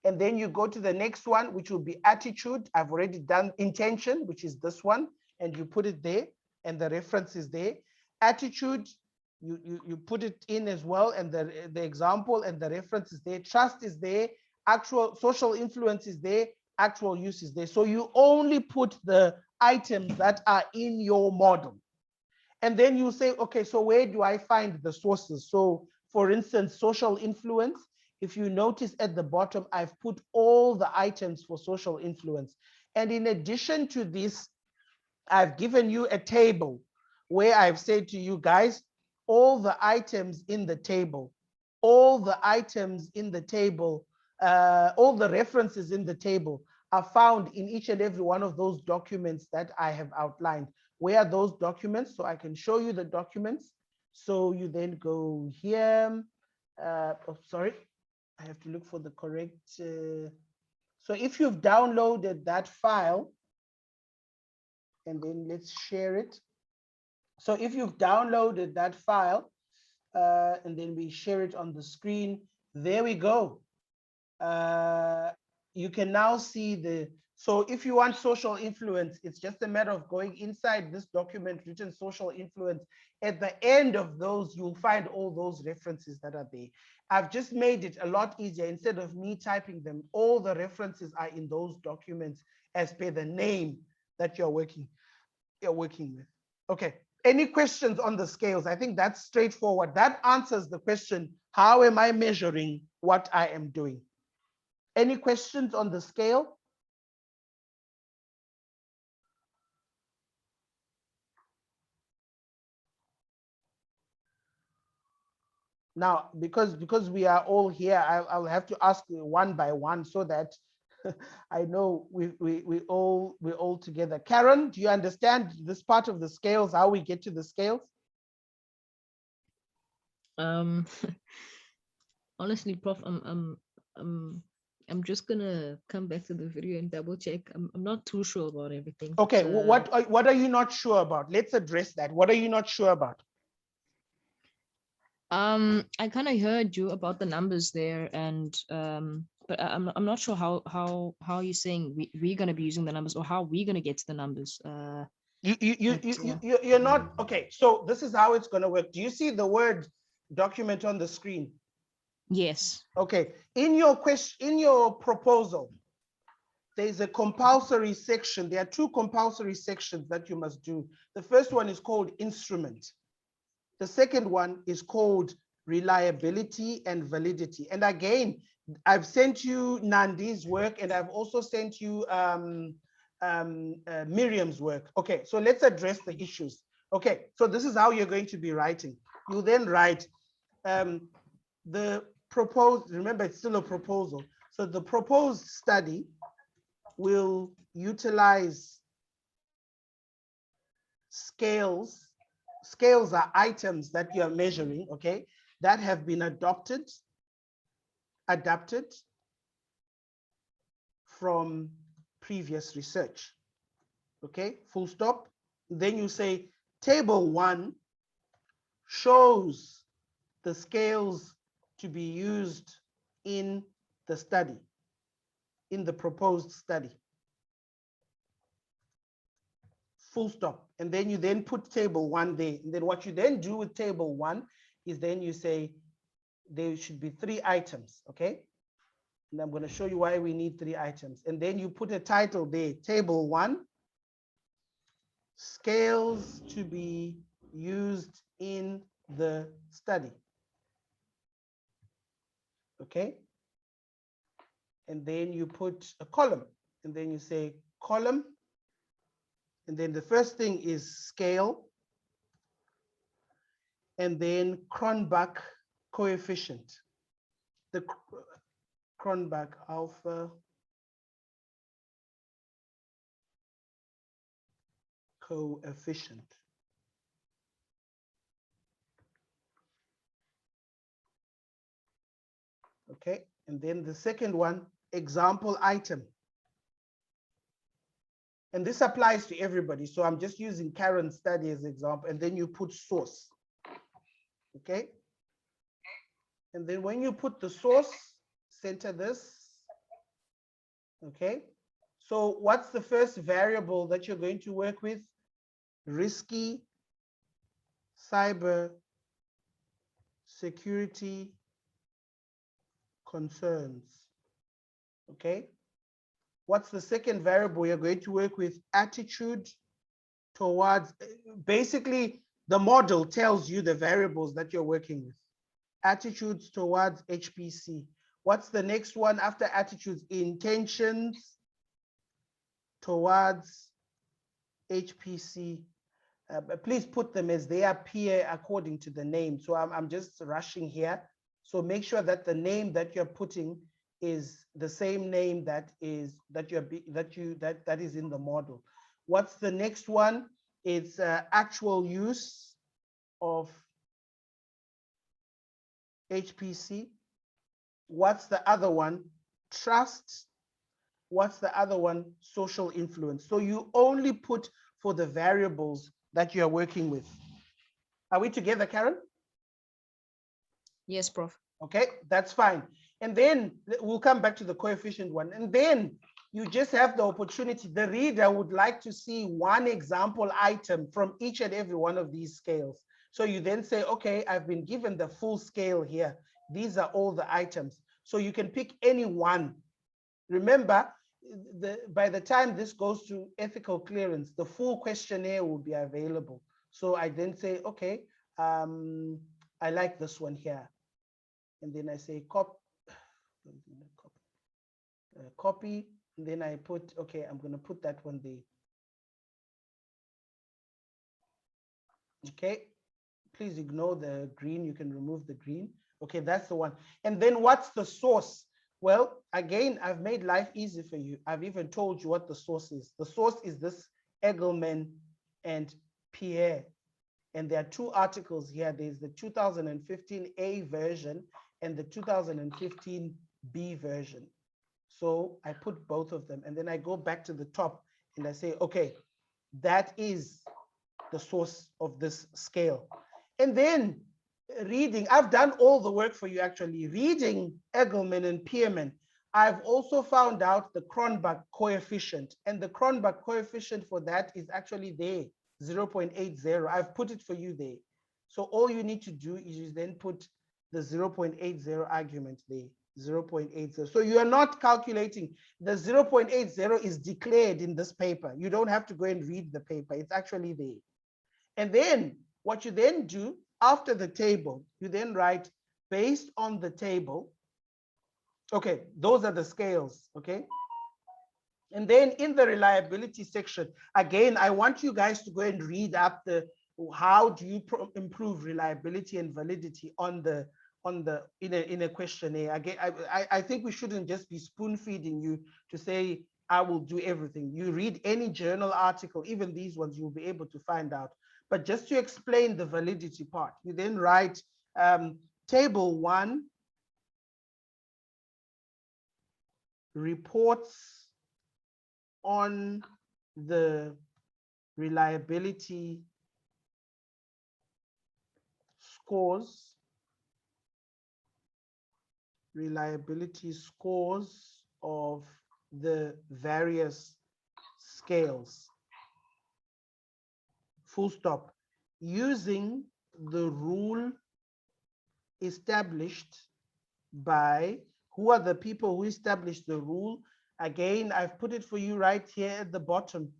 And then you go to the next one, which will be attitude. I've already done intention, which is this one, and you put it there and the reference is there. Attitude, you put it in as well, and the example and the reference is there. Trust is there. Actual social influence is there, actual use is there. So you only put the items that are in your model. And then you say, okay, so where do I find the sources? So for instance, social influence, if you notice at the bottom, I've put all the items for social influence. And in addition to this, I've given you a table where I've said to you guys, all the items in the table, all the items in the table, all the references in the table are found in each and every one of those documents that I have outlined. Where are those documents? So I can show you the documents. So you then go here. Oh, sorry, I have to look for the correct. So if you've downloaded that file, and then let's share it. So if you've downloaded that file, and then we share it on the screen, there we go. You can now see the, so if you want social influence, it's just a matter of going inside this document written social influence. At the end of those, you'll find all those references that are there. I've just made it a lot easier. Instead of me typing them, all the references are in those documents as per the name that you're working. you're working with. Okay. Any questions on the scales? I think that's straightforward. That answers the question, how am I measuring what I am doing? Any questions on the scale? Now, because we are all here, I'll have to ask one by one so that I know we all together. Karen, do you understand this part of the scales, how we get to the scales? Honestly, Prof, I'm just gonna come back to the video and double check. I'm not too sure about everything. Okay, but, what are you not sure about? Let's address that. What are you not sure about? I kind of heard you about the numbers there, and but I'm not sure how you're saying we're gonna be using the numbers, or how we're gonna get to the numbers. You're not okay. So this is how it's going to work. Do you see the word document on the screen? Yes. Okay. In your question, in your proposal, there's a compulsory section. There are two compulsory sections that you must do. The first one is called instrument. The second one is called reliability and validity. And again, I've sent you Nandi's work, and I've also sent you Miriam's work. Okay, so let's address the issues. Okay, so this is how you're going to be writing. You then write the proposed, remember it's still a proposal. So the proposed study will utilize scales. Scales are items that you are measuring, okay, that have been adapted from previous research. Okay, full stop. Then you say table 1 shows the scales to be used in the study, in the proposed study. Full stop. And then you then put table 1 there. And then what you then do with table 1 is then you say there should be 3 items, okay? And I'm going to show you why we need 3 items. And then you put a title there, table 1, scales to be used in the study. Okay? And then you put a column, and then you say column. And then the first thing is scale, and then Cronbach coefficient. The Cronbach alpha coefficient. Okay, and then the second one, example item. And this applies to everybody. So I'm just using Karen's study as an example, and then you put source. Okay. And then when you put the source, center this. Okay. So what's the first variable that you're going to work with? Risky cyber security concerns. Okay. What's the second variable you're going to work with? Attitude towards, basically the model tells you the variables that you're working with. Attitudes towards HPC. What's the next one after attitudes? Intentions towards HPC. Please put them as they appear according to the name. So I'm just rushing here. So make sure that the name that you're putting is the same name that is that is in the model. What's the next one? It's actual use of HPC. What's the other one? Trust. What's the other one? Social influence. So you only put for the variables that you're working with. Are we together, Karen? Yes, Prof. Okay, that's fine. And then we'll come back to the coefficient one. And then you just have the opportunity. The reader would like to see one example item from each and every one of these scales. So you then say, okay, I've been given the full scale here. These are all the items. So you can pick any one. Remember, by the time this goes to ethical clearance, the full questionnaire will be available. So I then say, okay, I like this one here. And then I say copy, and then I put, okay, I'm going to put that one there. Okay, please ignore the green. You can remove the green. Okay, that's the one. And then what's the source? Well, again, I've made life easy for you. I've even told you what the source is. The source is this Egelman and Pierre. And there are two articles here. There's the 2015 A version and the 2015 B version. So I put both of them, and then I go back to the top and I say, okay, that is the source of this scale. And then reading, I've done all the work for you actually. Reading Egelman and Pierman, I've also found out the Cronbach coefficient, and the Cronbach coefficient for that is actually there, 0.80. I've put it for you there. So all you need to do is then put the 0.80 argument there, 0.80. So you are not calculating. The 0.80 is declared in this paper. You don't have to go and read the paper. It's actually there. And then what you then do after the table, you then write based on the table. Okay, those are the scales, okay? And then in the reliability section, again, I want you guys to go and read up the how do you improve reliability and validity in a questionnaire. Again, I think we shouldn't just be spoon feeding you to say I will do everything. You read any journal article, even these ones, you'll be able to find out. But just to explain the validity part, you then write table 1 reports on the reliability scores of the various scales, full stop, using the rule established by, who are the people who established the rule? Again, I've put it for you right here at the bottom,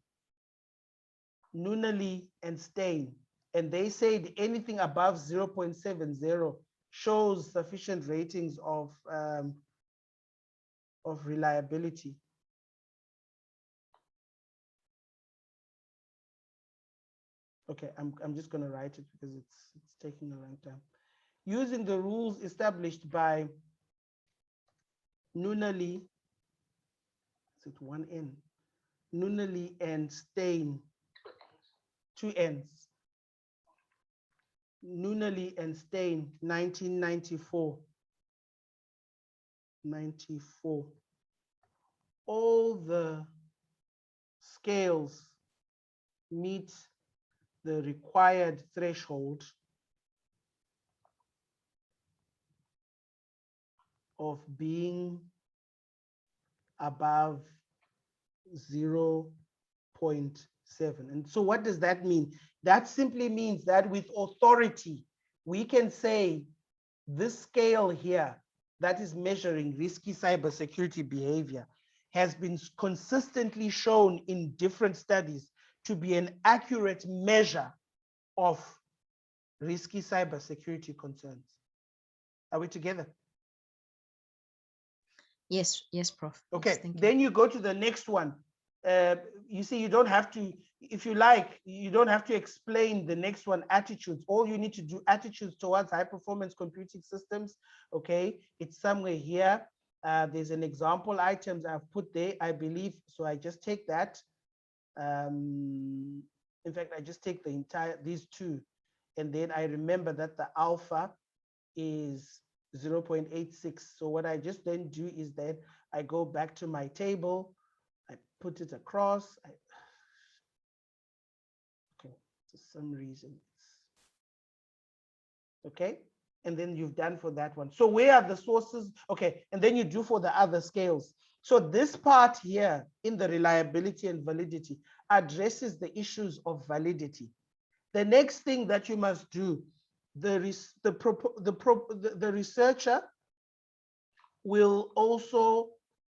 Nunnally and Stein. And they said anything above 0.70 shows sufficient ratings of reliability. Okay, I'm just going to write it because it's taking a long time. Using the rules established by Nunnally, is it one N? Nunnally and Stein, two N's. Nunnally and Stein, 1994. 94. All the scales meet the required threshold of being above 0.7. And so what does that mean? That simply means that with authority, we can say this scale here that is measuring risky cybersecurity behavior has been consistently shown in different studies to be an accurate measure of risky cybersecurity concerns. Are we together? Yes, yes, Prof. Okay, yes, thank you. then you go to the next one. You see, you don't have to, if you like, you don't have to explain the next one, attitudes. All you need to do, attitudes towards high performance computing systems. Okay, it's somewhere here. There's an example items I've put there, I believe. So I just take that. In fact, I just take the entire, these two. And then I remember that the alpha is 0.86. So what I just then do is that I go back to my table, I put it across. Okay, for some reason. Okay, and then you've done for that one. So where are the sources? Okay, and then you do for the other scales. So this part here in the reliability and validity addresses the issues of validity. The next the that you must do, the researcher will also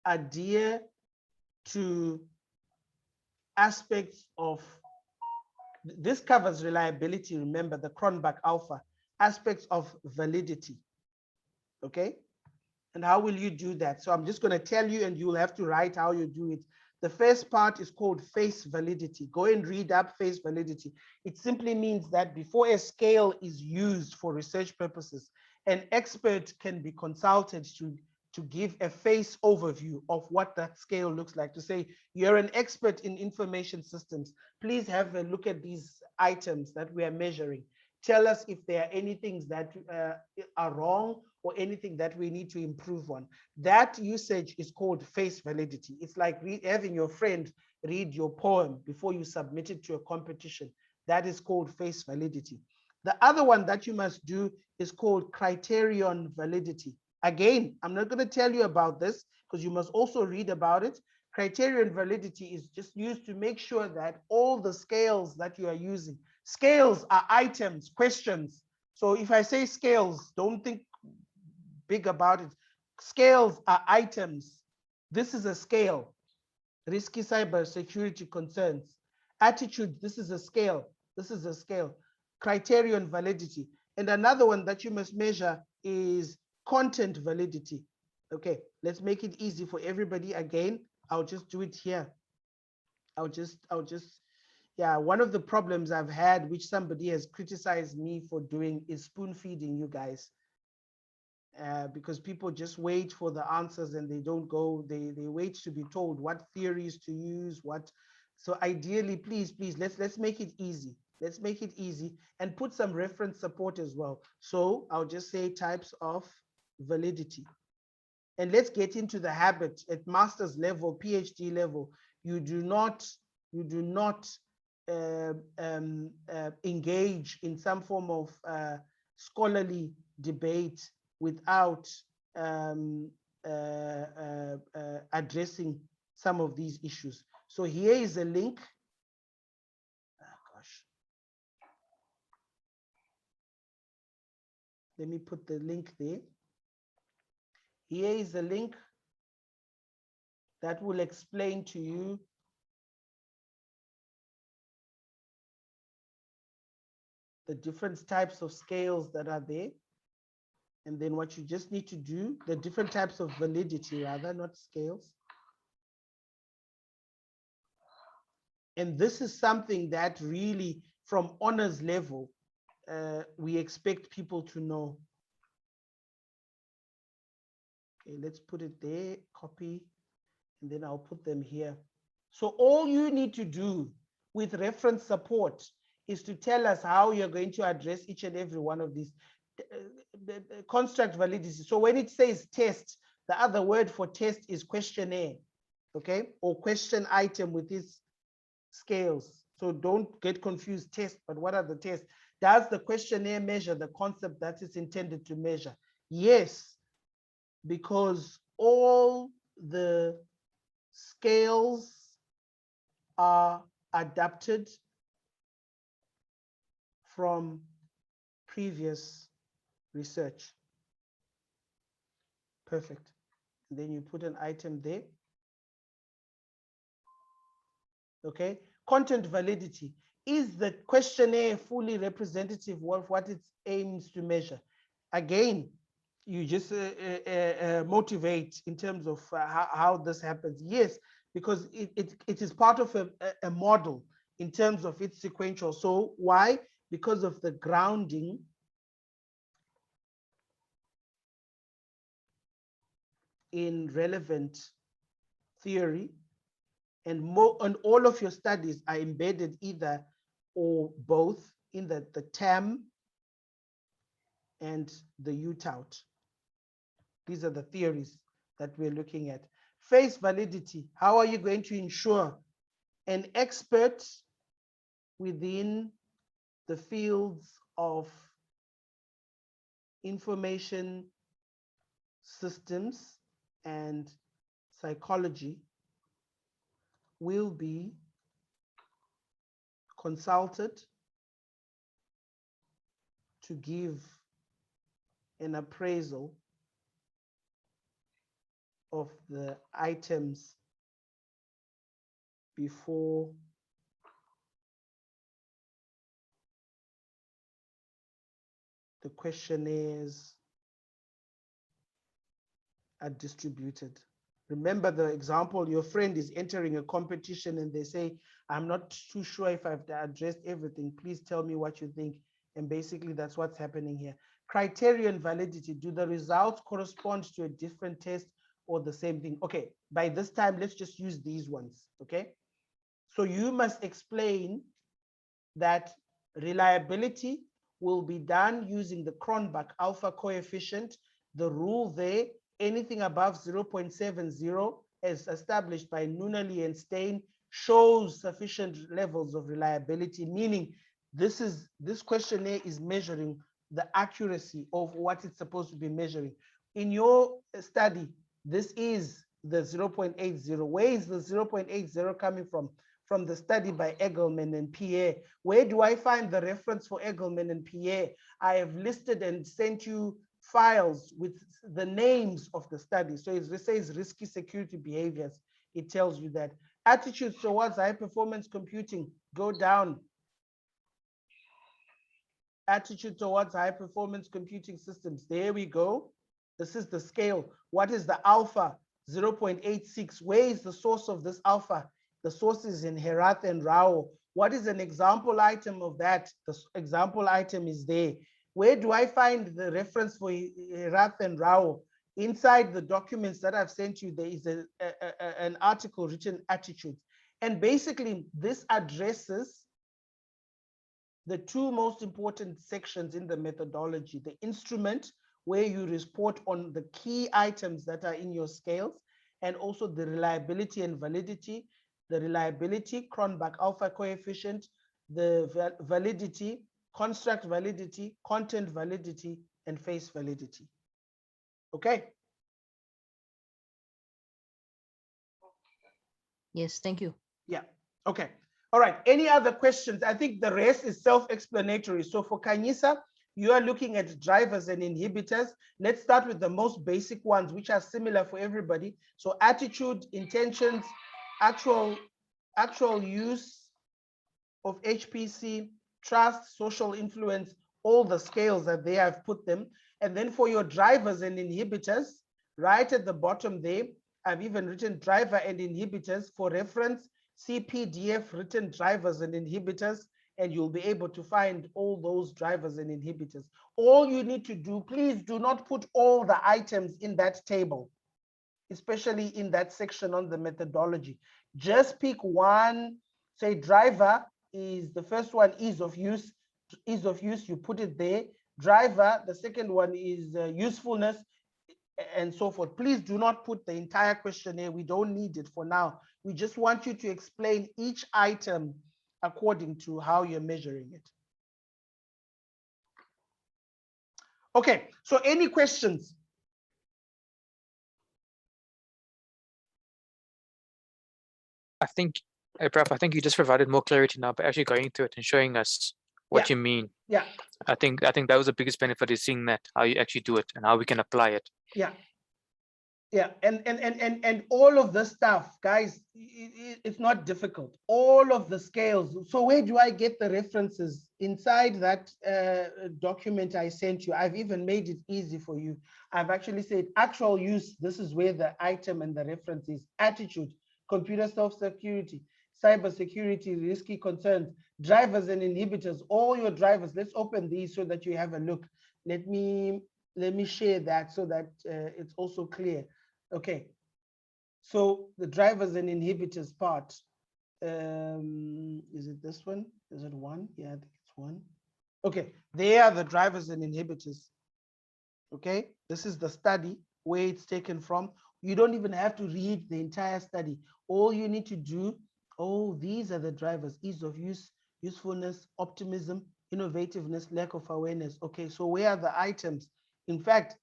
adhere to aspects of, this covers reliability, remember the Cronbach alpha, aspects of validity, okay? And how will you do that? So I'm just going to tell you and you'll have to write how you do it. The first part is called face validity. Go and read up face validity. It simply means that before a scale is used for research purposes, an expert can be consulted to give a face overview of what that scale looks like. To say, you're an expert in information systems, please have a look at these items that we are measuring. Tell us if there are any things that are wrong or anything that we need to improve on. That usage is called face validity. It's like having your friend read your poem before you submit it to a competition. That is called face validity. The other one that you must do is called criterion validity. Again, I'm not going to tell you about this because you must also read about it. Criterion validity is just used to make sure that all the scales that you are using, scales are items, questions. So if I say scales, don't think big about it. Scales are items. This is a scale. Risky cybersecurity concerns. Attitude, this is a scale. This is a scale. Criterion validity. And another one that you must measure is content validity. Okay, let's make it easy for everybody. Again, I'll just do it here. Yeah, one of the problems I've had, which somebody has criticized me for doing, is spoon feeding you guys. Because people just wait for the answers and they don't go, they wait to be told what theories to use, what. So ideally, please, let's make it easy. Let's make it easy and put some reference support as well. So I'll just say types of validity. And let's get into the habit at master's level, PhD level. You do not engage in some form of scholarly debate without addressing some of these issues. So here is a link. Oh, gosh. Let me put the link there. Here is a link that will explain to you the different types of scales that are there. And then what you just need to do, the different types of validity rather, not scales. And this is something that really from honors level, we expect people to know. Okay, let's put it there, copy, and then I'll put them here. So all you need to do with reference support is to tell us how you're going to address each and every one of these. The construct validity. So when it says test, the other word for test is questionnaire, okay? Or question item with these scales. So don't get confused, test, but what are the tests? Does the questionnaire measure the concept that it's intended to measure? Yes, because all the scales are adapted from previous research. Perfect. And then you put an item there. Okay. Content validity. Is the questionnaire fully representative of what it aims to measure? Again, you just motivate in terms of how this happens. Yes, because it is part of a model in terms of its sequential. So why? Because of the grounding in relevant theory, and all of your studies are embedded either or both in the TAM and the UTOUT. These are the theories that we're looking at. Face validity. How are you going to ensure an expert within the fields of information systems and psychology will be consulted to give an appraisal of the items before the questionnaires are distributed. Remember the example, your friend is entering a competition and they say, I'm not too sure if I've addressed everything. Please tell me what you think. And basically that's what's happening here. Criterion validity, do the results correspond to a different test or the same thing? Okay, by this time, let's just use these ones, okay? So you must explain that reliability will be done using the Cronbach alpha coefficient. The rule there, anything above 0.70 as established by Nunnally and Stein shows sufficient levels of reliability, meaning this questionnaire is measuring the accuracy of what it's supposed to be measuring. In your study, this is the 0.80. Where is the 0.80 coming from? From the study by Egelman and Pierre. Where do I find the reference for Egelman and Pierre? I have listed and sent you files with the names of the study. So it says risky security behaviors. It tells you that. Attitudes towards high performance computing, go down. Attitude towards high performance computing systems. There we go. This is the scale. What is the alpha? 0.86. Where is the source of this alpha? The source is in Herath and Rao. What is an example item of that? The example item is there. Where do I find the reference for Herath and Rao? Inside the documents that I've sent you, there is an article written attitudes. And basically this addresses the two most important sections in the methodology, the instrument, where you report on the key items that are in your scales, and also the reliability and validity, the reliability, Cronbach alpha coefficient, the validity, construct validity, content validity, and face validity. Okay. Yes, thank you. Yeah, okay. All right, any other questions? I think the rest is self-explanatory. So for Kanyisa, you are looking at drivers and inhibitors. Let's start with the most basic ones, which are similar for everybody. So attitude, intentions, actual use of HPC, trust, social influence, all the scales that they have put them. And then for your drivers and inhibitors, right at the bottom there, I've even written driver and inhibitors for reference, CPDF written drivers and inhibitors, and you'll be able to find all those drivers and inhibitors. All you need to do, please do not put all the items in that table, especially in that section on the methodology. Just pick one, say driver is the first one, ease of use, you put it there. Driver, the second one is usefulness, and so forth. Please do not put the entire questionnaire. We don't need it for now. We just want you to explain each item according to how you're measuring it. Okay, so any questions? I think, Prof, I think you just provided more clarity now by actually going through it and showing us what you mean. Yeah. I think that was the biggest benefit, is seeing that, how you actually do it and how we can apply it. Yeah. Yeah, and all of the stuff, guys, it's not difficult. All of the scales. So where do I get the references? Inside that document I sent you, I've even made it easy for you. I've actually said actual use. This is where the item and the reference is. Attitude, computer self-security, cybersecurity, risky concerns, drivers and inhibitors, all your drivers. Let's open these so that you have a look. Let me share that so that it's also clear. Okay, so the drivers and inhibitors part, is it this one? Is it one? Yeah, I think it's one. Okay, they are the drivers and inhibitors. Okay, this is the study where it's taken from. You don't even have to read the entire study. All you need to do, oh, these are the drivers: ease of use, usefulness, optimism, innovativeness, lack of awareness. Okay, so where are the items? In fact,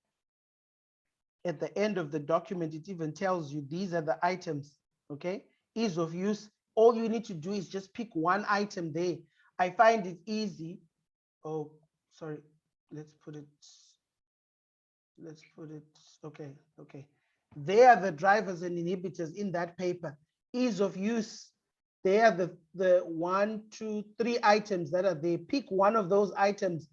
at the end of the document, it even tells you these are the items, okay? Ease of use, all you need to do is just pick one item there. I find it easy. Oh, sorry, let's put it, okay. They are the drivers and inhibitors in that paper. Ease of use, They are the 1, 2, 3 items that are there. Pick one of those items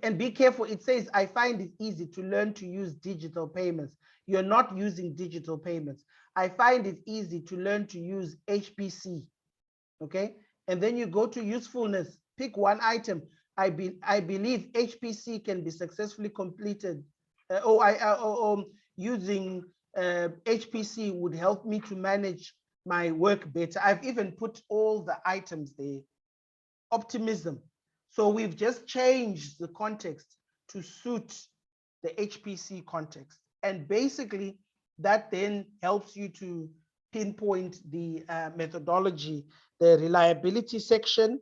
and be careful. It says, I find it easy to learn to use digital payments. You're not using digital payments. I find it easy to learn to use HPC. Okay. And then you go to usefulness, pick one item. I believe HPC can be successfully completed. Using HPC would help me to manage my work better. I've even put all the items there. Optimism. So we've just changed the context to suit the HPC context. And basically that then helps you to pinpoint the methodology, the reliability section,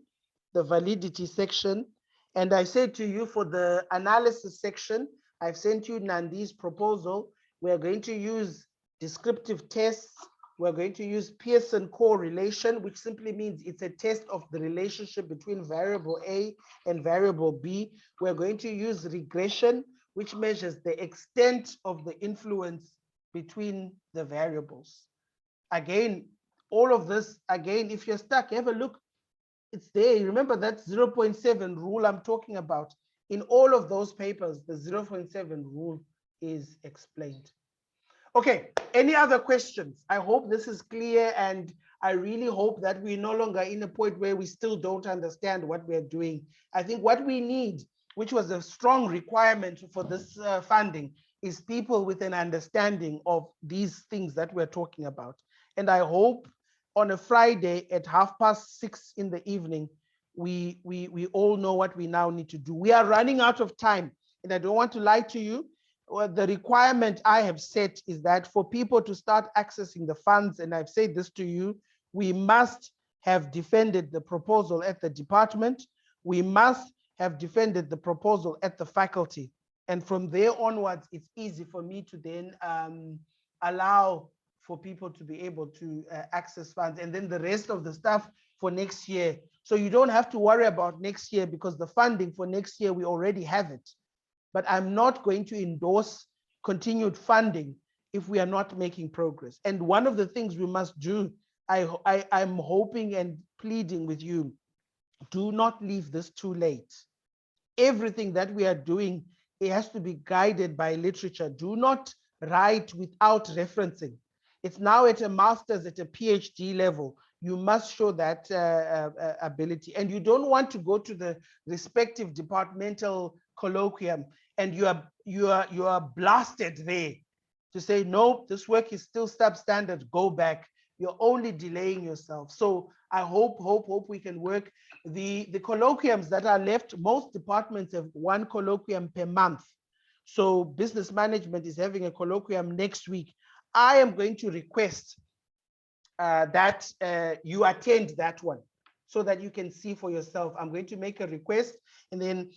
the validity section. And I said to you, for the analysis section, I've sent you Nandi's proposal. We're going to use descriptive tests. We're going to use Pearson correlation, which simply means it's a test of the relationship between variable A and variable B. We're going to use regression, which measures the extent of the influence between the variables. Again, all of this, again, if you're stuck, have a look. It's there. Remember that 0.7 rule I'm talking about. In all of those papers, the 0.7 rule is explained. Okay, any other questions? I hope this is clear, and I really hope that we're no longer in a point where we still don't understand what we're doing. I think what we need, which was a strong requirement for this funding, is people with an understanding of these things that we're talking about. And I hope on a Friday at 6:30 in the evening, we all know what we now need to do. We are running out of time, and I don't want to lie to you. Well, the requirement I have set is that for people to start accessing the funds, and I've said this to you, we must have defended the proposal at the department. We must have defended the proposal at the faculty. And from there onwards, it's easy for me to then allow for people to be able to access funds, and then the rest of the stuff for next year. So you don't have to worry about next year, because the funding for next year, we already have it. But I'm not going to endorse continued funding if we are not making progress. And one of the things we must do, I'm hoping and pleading with you, do not leave this too late. Everything that we are doing, it has to be guided by literature. Do not write without referencing. It's now at a master's, at a PhD level. You must show that ability. And you don't want to go to the respective departmental colloquium and you are blasted there to say, no, this work is still substandard, go back. You're only delaying yourself. So I hope we can work. The colloquiums that are left, most departments have one colloquium per month. So business management is having a colloquium next week. I am going to request that you attend that one so that you can see for yourself. I'm going to make a request and then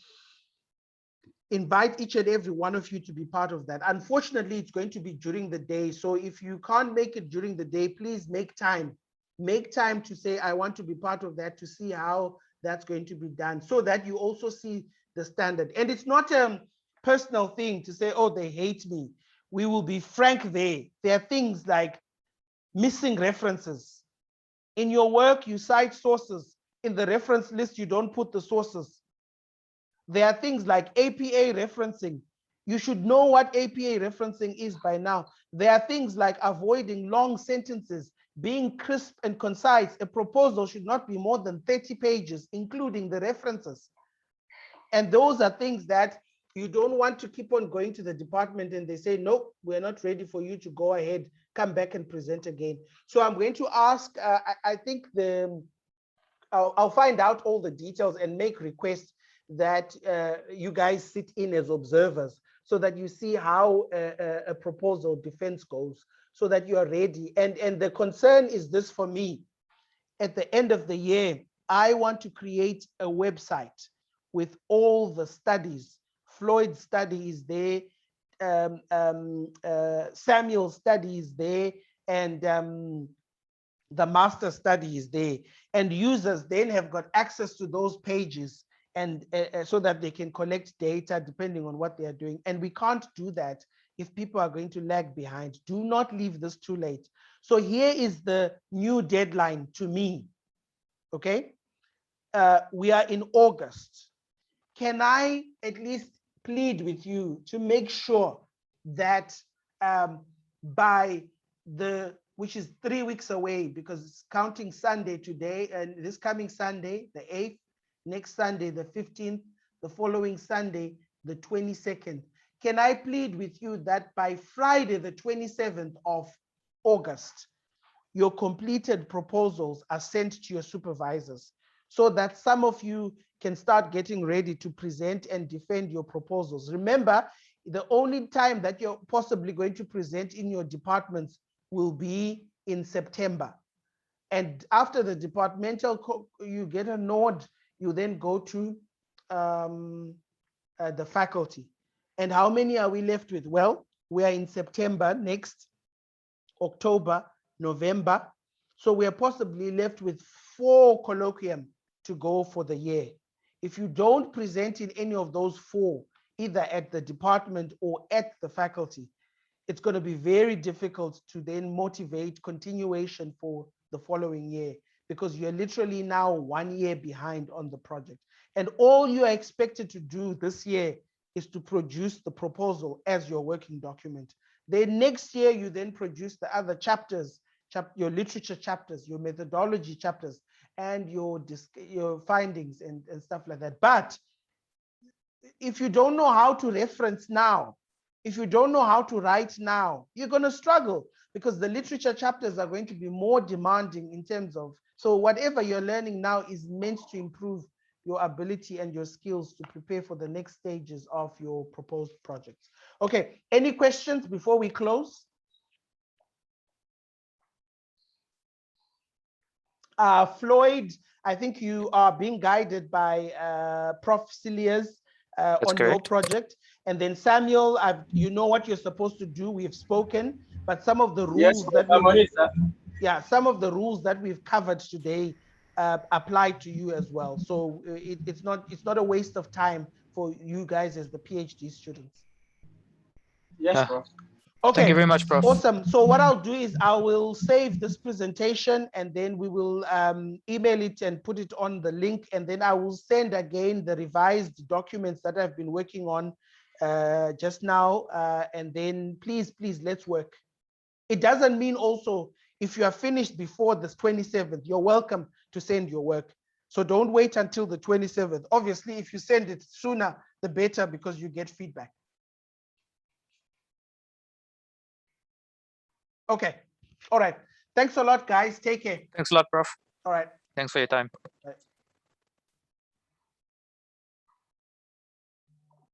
invite each and every one of you to be part of that. Unfortunately, it's going to be during the day. So if you can't make it during the day, please make time. Make time to say, I want to be part of that, to see how that's going to be done, so that you also see the standard. And it's not a personal thing to say, oh, they hate me. We will be frank there. There are things like missing references. In your work, you cite sources. In the reference list, you don't put the sources. There are things like APA referencing. You should know what APA referencing is by now. There are things like avoiding long sentences, being crisp and concise. A proposal should not be more than 30 pages, including the references. And those are things that you don't want to keep on going to the department and they say, nope, we're not ready for you to go ahead, come back and present again. So I'm going to ask, I think I'll find out all the details and make requests that you guys sit in as observers so that you see how a proposal defense goes, so that you are ready. And the concern is this for me. At the end of the year, I want to create a website with all the studies. Floyd study is there, Samuel study is there, and the master study is there. And users then have got access to those pages, and so that they can collect data depending on what they are doing. And we can't do that if people are going to lag behind. Do not leave this too late. So here is the new deadline to me, okay? We are in August. Can I at least plead with you to make sure that by which is 3 weeks away, because it's counting Sunday today, and this coming Sunday, the 8th, next Sunday, the 15th, the following Sunday, the 22nd. Can I plead with you that by Friday, the 27th of August, your completed proposals are sent to your supervisors, so that some of you can start getting ready to present and defend your proposals. Remember, the only time that you're possibly going to present in your departments will be in September. And after the departmental, you get a nod, you then go to the faculty. And how many are we left with? Well, we are in September next, October, November. So we are possibly left with 4 colloquium to go for the year. If you don't present in any of those 4, either at the department or at the faculty, it's going to be very difficult to then motivate continuation for the following year, because you're literally now 1 year behind on the project. And all you are expected to do this year is to produce the proposal as your working document. Then next year, you then produce the other chapters, your literature chapters, your methodology chapters, and your findings and stuff like that. But if you don't know how to reference now, if you don't know how to write now, you're going to struggle, because the literature chapters are going to be more demanding in terms of, so whatever you're learning now is meant to improve your ability and your skills to prepare for the next stages of your proposed projects. Okay, any questions before we close? Floyd, I think you are being guided by Prof. Cilias on your project. And then Samuel, you know what you're supposed to do. We've spoken, but some of the rules some of the rules that we've covered today apply to you as well. So it's not a waste of time for you guys as the PhD students. Yes, Prof. Okay. Thank you very much, Prof. Awesome. So what I'll do is I will save this presentation, and then we will email it and put it on the link, and then I will send again the revised documents that I've been working on just now. And then please, let's work. It doesn't mean also if you are finished before the 27th, you're welcome to send your work. So don't wait until the 27th. Obviously, if you send it sooner, the better, because you get feedback. Okay. All right. Thanks a lot, guys. Take care. Thanks a lot, Prof. All right. Thanks for your time.